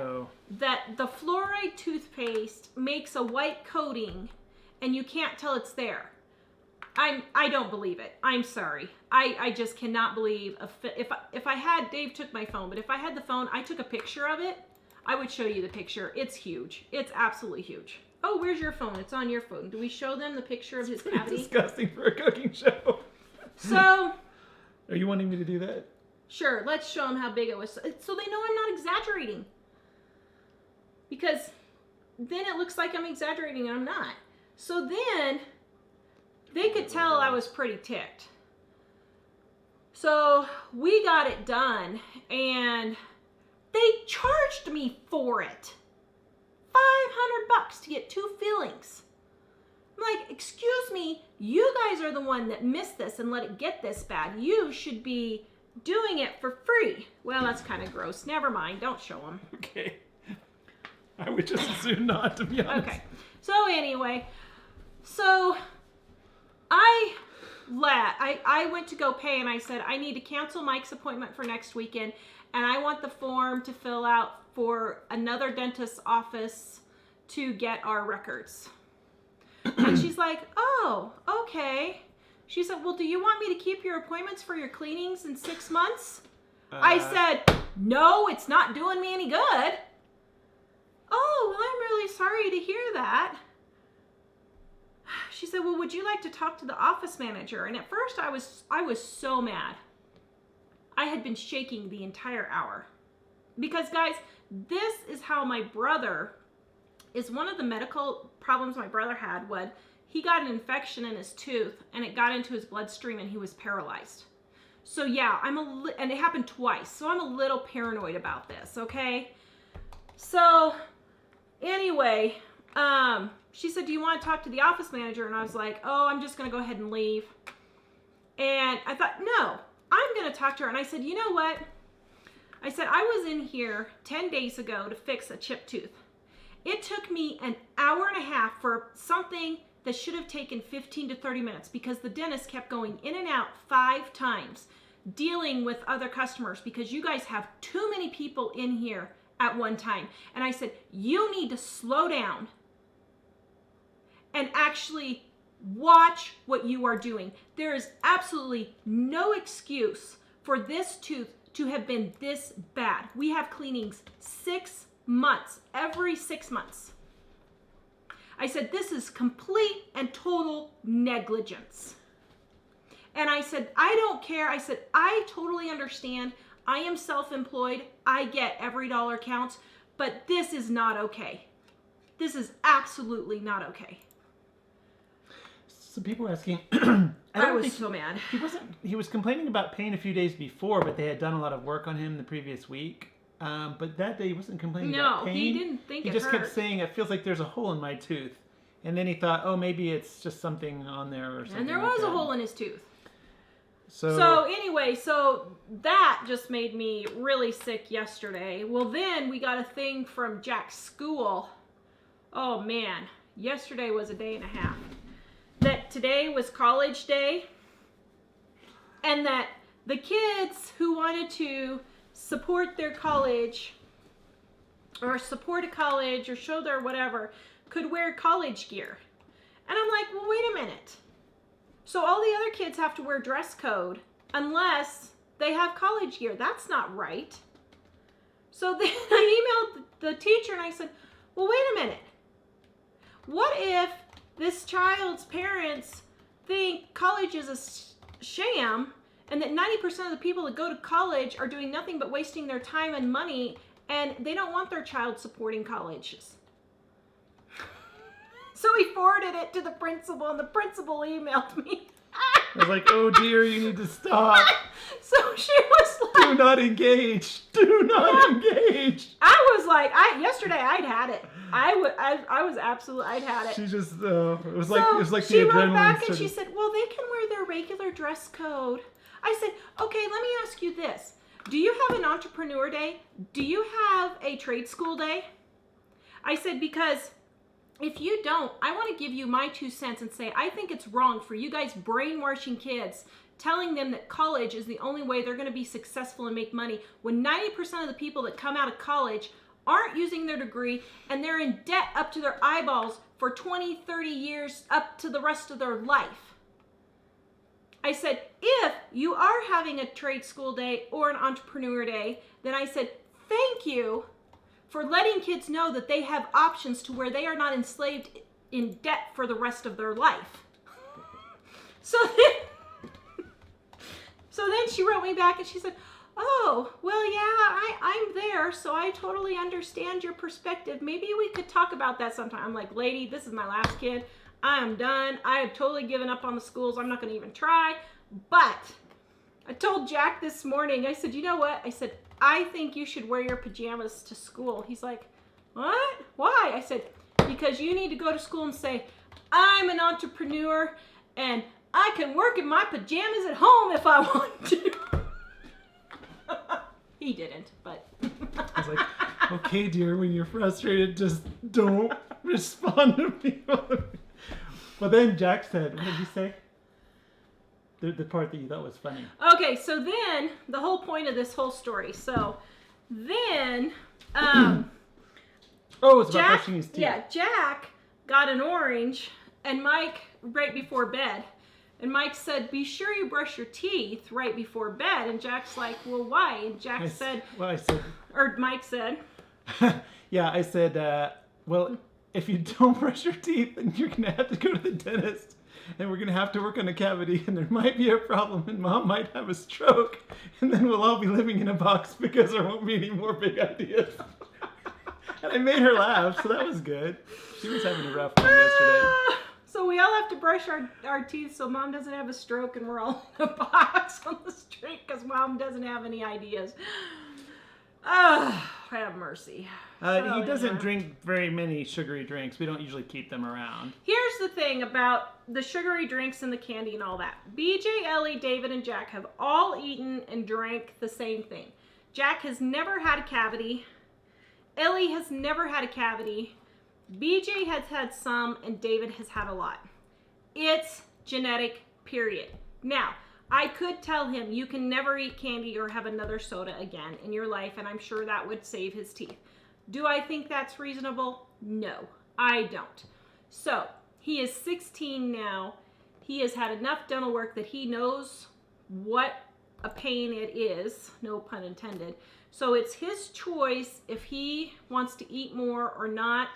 the fluoride toothpaste makes a white coating and you can't tell it's there. I don't believe it. I'm sorry. I just cannot believe if I had, Dave took my phone, but if I had the phone, I took a picture of it. I would show you the picture. It's huge. It's absolutely huge. Oh, where's your phone? It's on your phone. Do we show them the picture of his cavity? Disgusting for a cooking show. So, are you wanting me to do that? Sure. Let's show them how big it was, so they know I'm not exaggerating. Because then it looks like I'm exaggerating and I'm not. So then they could tell I was pretty ticked. So we got it done and they charged me for it. $500 to get 2 fillings. I'm like, excuse me, you guys are the one that missed this and let it get this bad. You should be doing it for free. Well, that's kind of gross. Never mind. Don't show them. Okay. I would just assume not, to be honest. Okay. So anyway, I went to go pay and I said, I need to cancel Mike's appointment for next weekend and I want the form to fill out for another dentist's office to get our records. And she's like, oh, okay. She said, well, do you want me to keep your appointments for your cleanings in 6 months? I said, no, it's not doing me any good. Oh, well, I'm really sorry to hear that. She said, well, would you like to talk to the office manager? And at first I was so mad. I had been shaking the entire hour. Because guys, this is how my brother, is one of the medical problems my brother had was he got an infection in his tooth and it got into his bloodstream and he was paralyzed. So yeah, and it happened twice. So I'm a little paranoid about this, okay? So anyway, she said, do you want to talk to the office manager? And I was like, oh, I'm just going to go ahead and leave. And I thought, no, I'm going to talk to her. And I said, you know what? I said, I was in here 10 days ago to fix a chipped tooth. It took me an hour and a half for something that should have taken 15 to 30 minutes because the dentist kept going in and out 5 times dealing with other customers because you guys have too many people in here at one time. And I said, you need to slow down and actually watch what you are doing. There is absolutely no excuse for this tooth to have been this bad. We have cleanings 6 months, every 6 months. I said, this is complete and total negligence. And I said, I don't care. I said, I totally understand. I am self-employed. I get every dollar counts, but this is not okay. This is absolutely not okay. So people were asking, I was so mad. He was complaining about pain a few days before, but they had done a lot of work on him the previous week. But that day he wasn't complaining about pain. No, he didn't think it hurt. He just kept saying, it feels like there's a hole in my tooth. And then he thought, oh, maybe it's just something on there or something. And there like was that. a hole in his tooth. So anyway, so that just made me really sick yesterday. Well, then we got a thing from Jack's school. Oh man, yesterday was a day and a half. That today was college day. And that the kids who wanted to support their college or support a college or show their whatever could wear college gear. And I'm like, well, wait a minute. So all the other kids have to wear dress code unless they have college gear. That's not right. So then I emailed the teacher and I said, well, wait a minute. What if this child's parents think college is a sham and that 90% of the people that go to college are doing nothing but wasting their time and money and they don't want their child supporting colleges? So he forwarded it to the principal, and the principal emailed me. I was like, oh dear, you need to stop. So she was like, Do not engage. Do not engage. I was like, yesterday I'd had it. I was absolutely, I'd had it. She just, it was like she the adrenaline. wrote back and started. she said, well, they can wear their regular dress code. I said, okay, let me ask you this. Do you have an entrepreneur day? Do you have a trade school day? I said, because if you don't, I want to give you my 2 cents and say, I think it's wrong for you guys brainwashing kids, telling them that college is the only way they're going to be successful and make money, when 90% of the people that come out of college aren't using their degree and they're in debt up to their eyeballs for 20, 30 years, up to the rest of their life. I said, if you are having a trade school day or an entrepreneur day, then I said, thank you for letting kids know that they have options to where they are not enslaved in debt for the rest of their life. So then she wrote me back and she said, oh, well, yeah, I'm there, so I totally understand your perspective. Maybe we could talk about that sometime. I'm like, lady, this is my last kid. I am done. I have totally given up on the schools. I'm not going to even try. But I told Jack this morning, I said, you know what? I said, I think you should wear your pajamas to school. He's like, what? Why? I said, because you need to go to school and say, I'm an entrepreneur and I can work in my pajamas at home if I want to. He didn't, but. I was like, okay, dear, when you're frustrated, just don't respond to me. Well, then Jack said, what did he say? The part that you thought was funny. Okay, so then, the whole point of this whole story. So, then, Oh, it's about brushing his teeth. Yeah, Jack got an orange, and Mike, right before bed. And Mike said, be sure you brush your teeth right before bed. And Jack's like, well, why? And Jack said, or Mike said. Yeah, I said, well, if you don't brush your teeth, then you're going to have to go to the dentist. And we're going to have to work on a cavity, and there might be a problem, and Mom might have a stroke, and then we'll all be living in a box because there won't be any more big ideas. And I made her laugh, so that was good. She was having a rough one yesterday. So we all have to brush our teeth so Mom doesn't have a stroke, and we're all in a box on the street because Mom doesn't have any ideas. Have mercy. He doesn't drink very many sugary drinks. We don't usually keep them around. Here's the thing about the sugary drinks and the candy and all that. BJ, Ellie, David, and Jack have all eaten and drank the same thing. Jack has never had a cavity. Ellie has never had a cavity. BJ has had some, and David has had a lot. It's genetic, period. Now, I could tell him you can never eat candy or have another soda again in your life, and I'm sure that would save his teeth. Do I think that's reasonable? No, I don't. So, he is 16 now. He has had enough dental work that he knows what a pain it is, no pun intended. So it's his choice if he wants to eat more or not,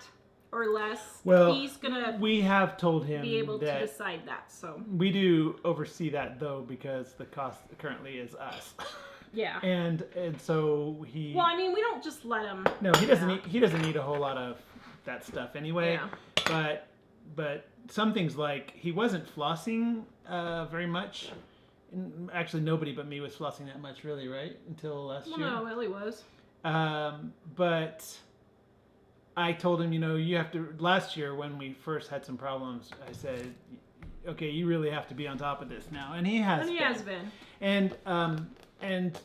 or less. Well, he's gonna we have told him be able that to decide that. So we do oversee that though, because the cost currently is us. yeah. And so he. Well, I mean, we don't just let him. No, he doesn't. He doesn't eat a whole lot of that stuff anyway. Yeah. But some things, like he wasn't flossing very much. And actually, nobody but me was flossing that much, really, right? Until last year. No, Ellie was. But I told him, you have to. Last year when we first had some problems, I said, okay, you really have to be on top of this now, and he has. And he has been. And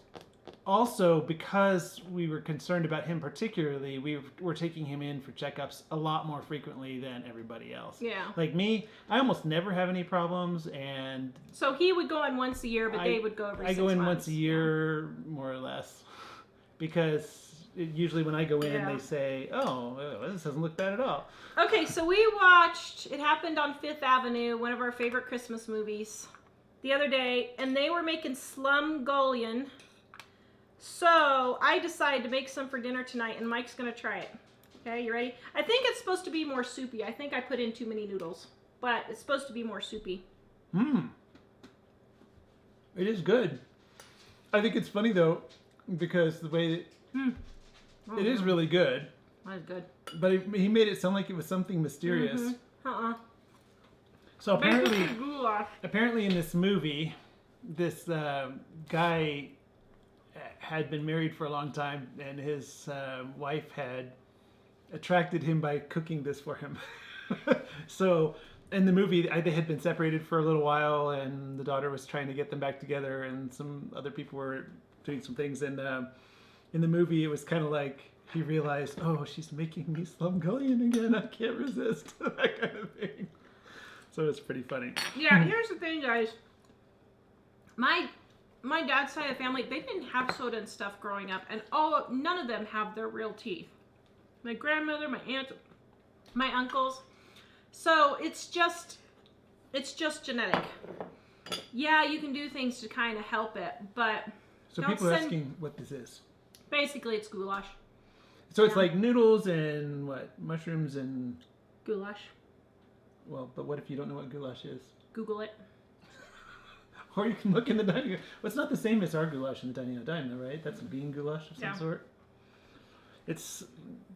also because we were concerned about him particularly, we were taking him in for checkups a lot more frequently than everybody else. Yeah. Like me, I almost never have any problems, and so he would go in once a year, but Dave would go every 6 months. I go in once a year, more or less, because usually when I go in, they say, "Oh, this doesn't look bad at all." Okay, so we watched. It happened on Fifth Avenue, one of our favorite Christmas movies, the other day, and they were making slumgullion. So I decided to make some for dinner tonight, and Mike's gonna try it. Okay, you ready? I think it's supposed to be more soupy. I think I put in too many noodles, but it's supposed to be more soupy. It is good. I think it's funny though, because the way that it is really good. That is good. But he made it sound like it was something mysterious. So apparently in this movie, this guy had been married for a long time, and his wife had attracted him by cooking this for him. So in the movie, they had been separated for a little while, and the daughter was trying to get them back together, and some other people were doing some things. And in the movie, it was kind of like he realized, oh, she's making me slumgullion again. I can't resist. That kind of thing. So it's pretty funny. Yeah, here's the thing, guys. My dad's side of the family, they didn't have soda and stuff growing up, and none of them have their real teeth. My grandmother, my aunt, my uncles. So it's just genetic. Yeah, you can do things to kind of help it, but so people are asking what this is. Basically, it's goulash. So it's like noodles and what? Mushrooms and goulash. Well, but what if you don't know what goulash is? Google it. Or you can look in the dining room. Well, it's not the same as our goulash in the dining room, though, right? That's a bean goulash of some sort. It's,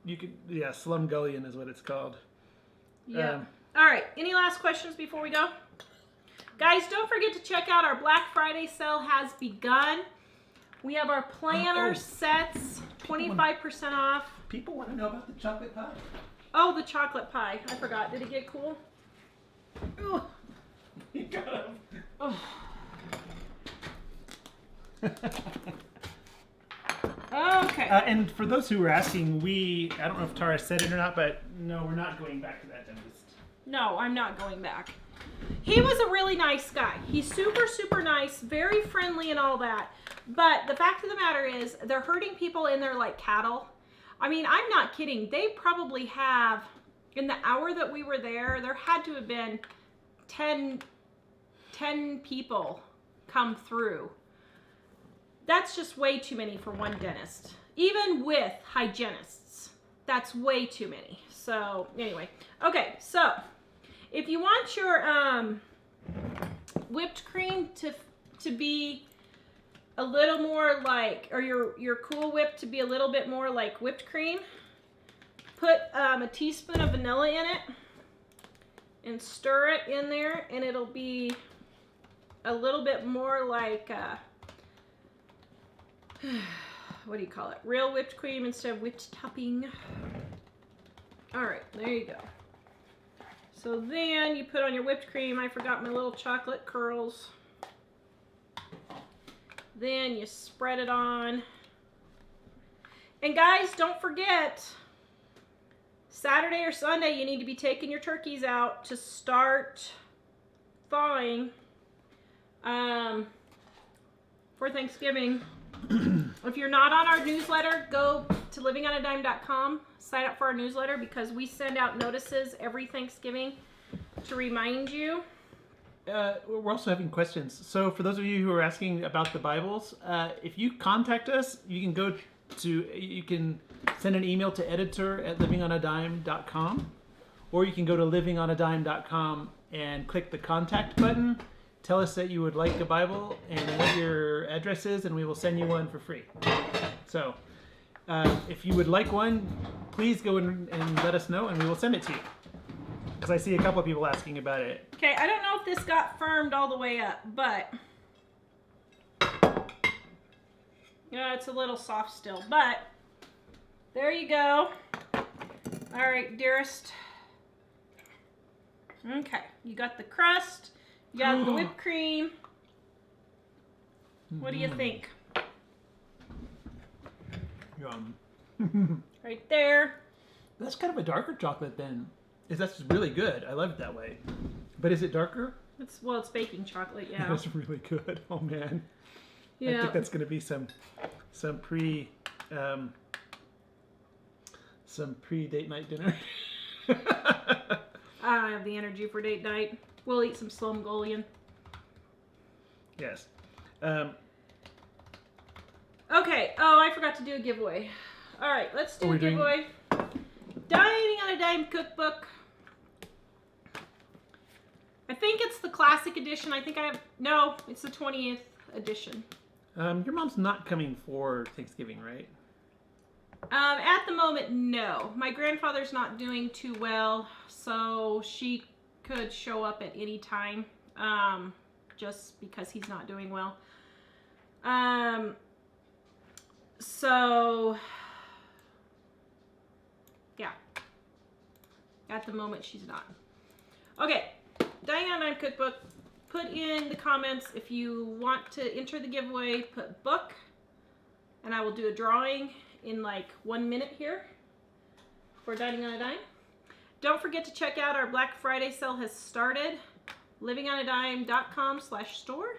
slumgullion is what it's called. Yeah. All right. Any last questions before we go? Guys, don't forget to check out our Black Friday sale has begun. We have our planner sets, 25% off. People want to know about the chocolate pie. Oh, the chocolate pie. I forgot. Did it get cool? Oh. You got him. Oh. Okay. And for those who were asking, I don't know if Tara said it or not, but no, we're not going back to that dentist. No, I'm not going back. He was a really nice guy. He's super, super nice, very friendly and all that. But the fact of the matter is, they're hurting people in there like cattle. I mean, I'm not kidding. They probably have, in the hour that we were there had to have been 10 people come through. That's just way too many for one dentist. Even with hygienists, that's way too many. So anyway, okay, so if you want your whipped cream to be a little more like, or your Cool Whip to be a little bit more like whipped cream, put a teaspoon of vanilla in it and stir it in there, and it'll be a little bit more like what do you call it? Real whipped cream instead of whipped topping. All right, there you go. So then you put on your whipped cream. I forgot my little chocolate curls. Then you spread it on. And guys, don't forget, Saturday or Sunday, you need to be taking your turkeys out to start thawing for Thanksgiving. If you're not on our newsletter, go to livingonadime.com, sign up for our newsletter, because we send out notices every Thanksgiving to remind you. We're also having questions. So for those of you who are asking about the Bibles, if you contact us, you can send an email to editor@livingonadime.com, or you can go to livingonadime.com and click the contact button. Tell us that you would like a Bible and what your address is, and we will send you one for free. So if you would like one, please go and let us know, and we will send it to you. Because I see a couple of people asking about it. Okay, I don't know if this got firmed all the way up, but yeah, it's a little soft still. But there you go. All right, dearest. Okay, you got the crust. You got the whipped cream. What do you think? Yum. Right there. That's kind of a darker chocolate then. That's really good. I love it that way. But is it darker? It's baking chocolate, yeah. That's really good. Oh man. Yeah. I think that's gonna be some pre date night dinner. I don't have the energy for date night. We'll eat some slow Mongolian. Yes. Okay. Oh, I forgot to do a giveaway. All right, let's do a giveaway. Dining on a Dime cookbook. I think it's the classic edition. No, it's the 20th edition. Your mom's not coming for Thanksgiving, right? At the moment, no. My grandfather's not doing too well, so she could show up at any time, just because he's not doing well. So, yeah. At the moment, she's not. Okay, Dining on a Dime cookbook. Put in the comments if you want to enter the giveaway. Put book, and I will do a drawing in like 1 minute here for Dining on a Dime. Don't forget to check out our Black Friday sale has started. livingonadime.com/store.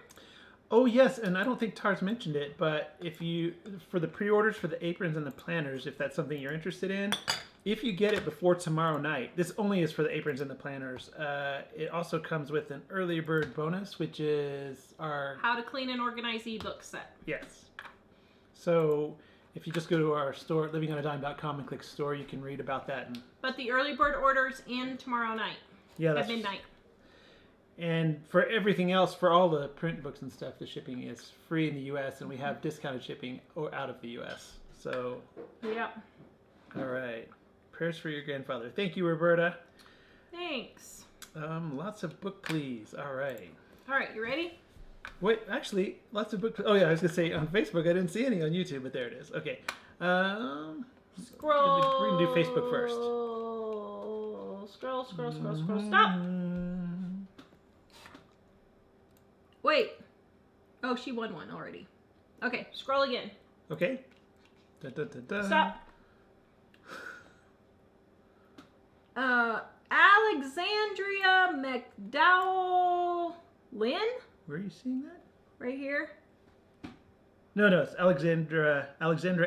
Oh yes, and I don't think Tars mentioned it, but for the pre-orders for the aprons and the planners, if that's something you're interested in, if you get it before tomorrow night, this only is for the aprons and the planners. It also comes with an early bird bonus, which is our How to Clean and Organize ebook set. Yes. So if you just go to our store at livingonadime.com and click store, you can read about that. But the early bird orders in tomorrow night. Yeah, at midnight. And for everything else, for all the print books and stuff, the shipping is free in the U.S. and we have discounted shipping or out of the U.S. So. Yep. All right. Prayers for your grandfather. Thank you, Roberta. Thanks. Lots of book, please. All right. All right, you ready? Wait, actually, lots of book. Oh yeah, I was gonna say on Facebook. I didn't see any on YouTube, but there it is. Okay. Scroll. We're gonna do Facebook first. Scroll. Stop. Wait. Oh, she won one already. Okay, scroll again. Okay. Dun, dun, dun, dun. Stop. Alexandria McDowell Lynn? Where are you seeing that? Right here. No, it's Alexandra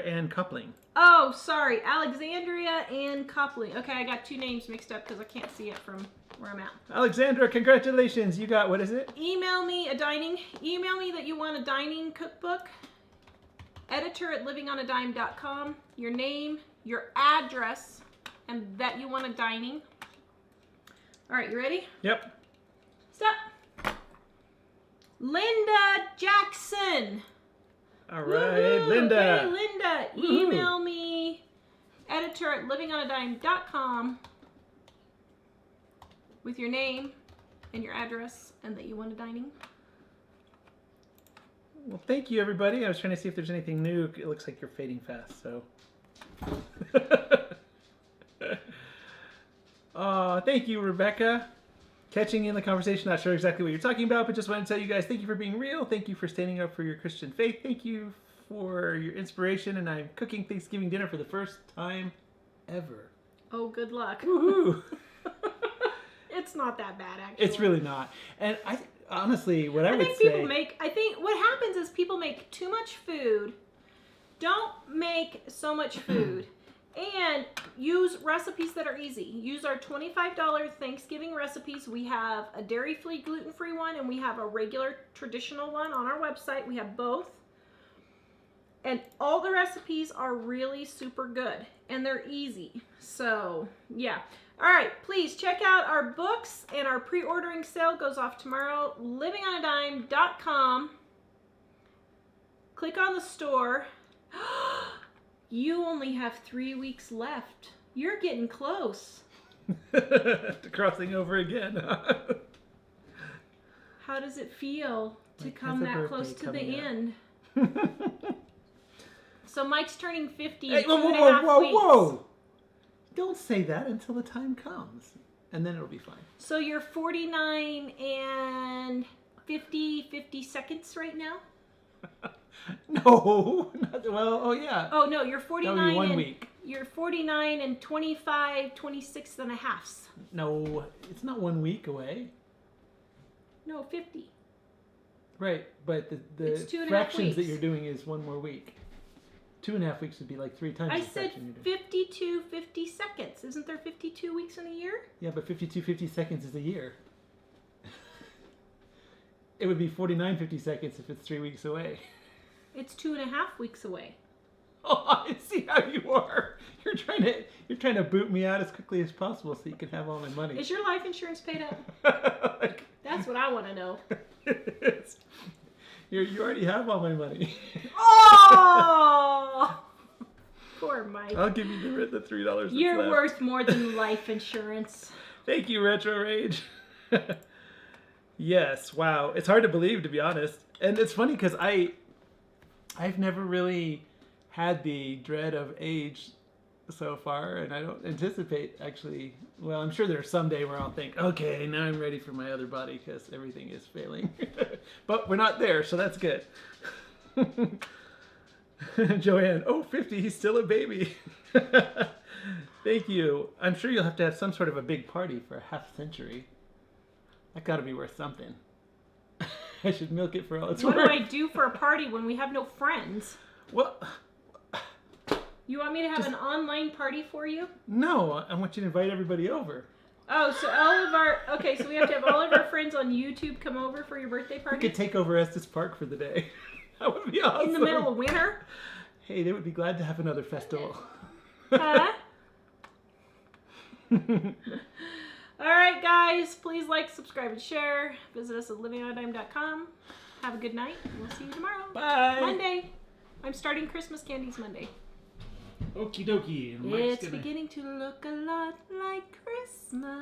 Ann Coupling. Oh, sorry. Alexandria Ann Coupling. Okay, I got two names mixed up because I can't see it from where I'm at. Alexandra, congratulations. You got, what is it? Email me that you want a dining cookbook. Editor at livingonadime.com. Your name, your address, and that you want a dining. All right, you ready? Yep. Stop. Linda Jackson. All right, Woo-hoo. Linda. Hey, Linda. Woo-hoo. Email me, editor at livingonadime.com, with your name and your address and that you want a dining. Well, thank you, everybody. I was trying to see if there's anything new. It looks like you're fading fast, so. Thank you, Rebecca. Catching in the conversation, not sure exactly what you're talking about, but just wanted to tell you guys thank you for being real. Thank you for standing up for your Christian faith. Thank you for your inspiration, and I'm cooking Thanksgiving dinner for the first time ever. Oh, good luck. Woohoo! It's not that bad, actually. It's really not. And honestly, what I would think say... I think what happens is people make too much food. Don't make so much food. And use recipes that are easy. Use our $25 Thanksgiving recipes. We have a dairy-free, gluten-free one, and we have a regular traditional one on our website. We have both. And all the recipes are really super good. And they're easy. So, yeah. All right, please check out our books, and our pre-ordering sale goes off tomorrow. livingonadime.com. Click on the store. You only have 3 weeks left. You're getting close. to crossing over again. How does it feel to Mike come has a that close to the birthday end? So Mike's turning 50 Hey, in 2.5 weeks. whoa. Don't say that until the time comes, and then it'll be fine. So you're 49 and 50 seconds right now? No. Not, well, oh yeah. Oh no, you're 49 That would be 1 and week. you're 49 and 26 and a half. No, it's not 1 week away. No, 50. Right, but the It's 2.5 fractions that weeks. you're doing is 1 more week. 2.5 weeks would be like 3 times I the said fraction you're doing. 50 seconds. Isn't there 52 weeks in a year? Yeah, but 50 seconds is a year. It would be 50 seconds if it's 3 weeks away. It's 2.5 weeks away. Oh, I see how you are. You're trying to boot me out as quickly as possible so you can have all my money. Is your life insurance paid up? That's what I want to know. You already have all my money. Oh! Poor Mike. I'll give you the $3 that's You're left. worth more than life insurance. Thank you, Retro Rage. Yes, wow. It's hard to believe, to be honest. And it's funny because I've never really had the dread of age so far, and I don't anticipate actually. Well, I'm sure there's someday where I'll think, okay, now I'm ready for my other body because everything is failing. But we're not there, so that's good. Joanne, 50, he's still a baby. Thank you. I'm sure you'll have to have some sort of a big party for a half century. That got to be worth something. I should milk it for all it's What worth. do I do for a party when we have no friends? Well, You want me to have an online party for you? no, I want you to invite everybody over. Oh, so so we have to have all of our friends on YouTube come over for your birthday We party? could take over Estes Park for the day. That would be awesome. In the middle of winter? Hey, they would be glad to have another festival. Huh? All right, guys. Please like, subscribe, and share. Visit us at livingonadime.com. Have a good night. We'll see you tomorrow. Bye. Monday. I'm starting Christmas candies Monday. Okie dokie. And It's beginning to look a lot like Christmas.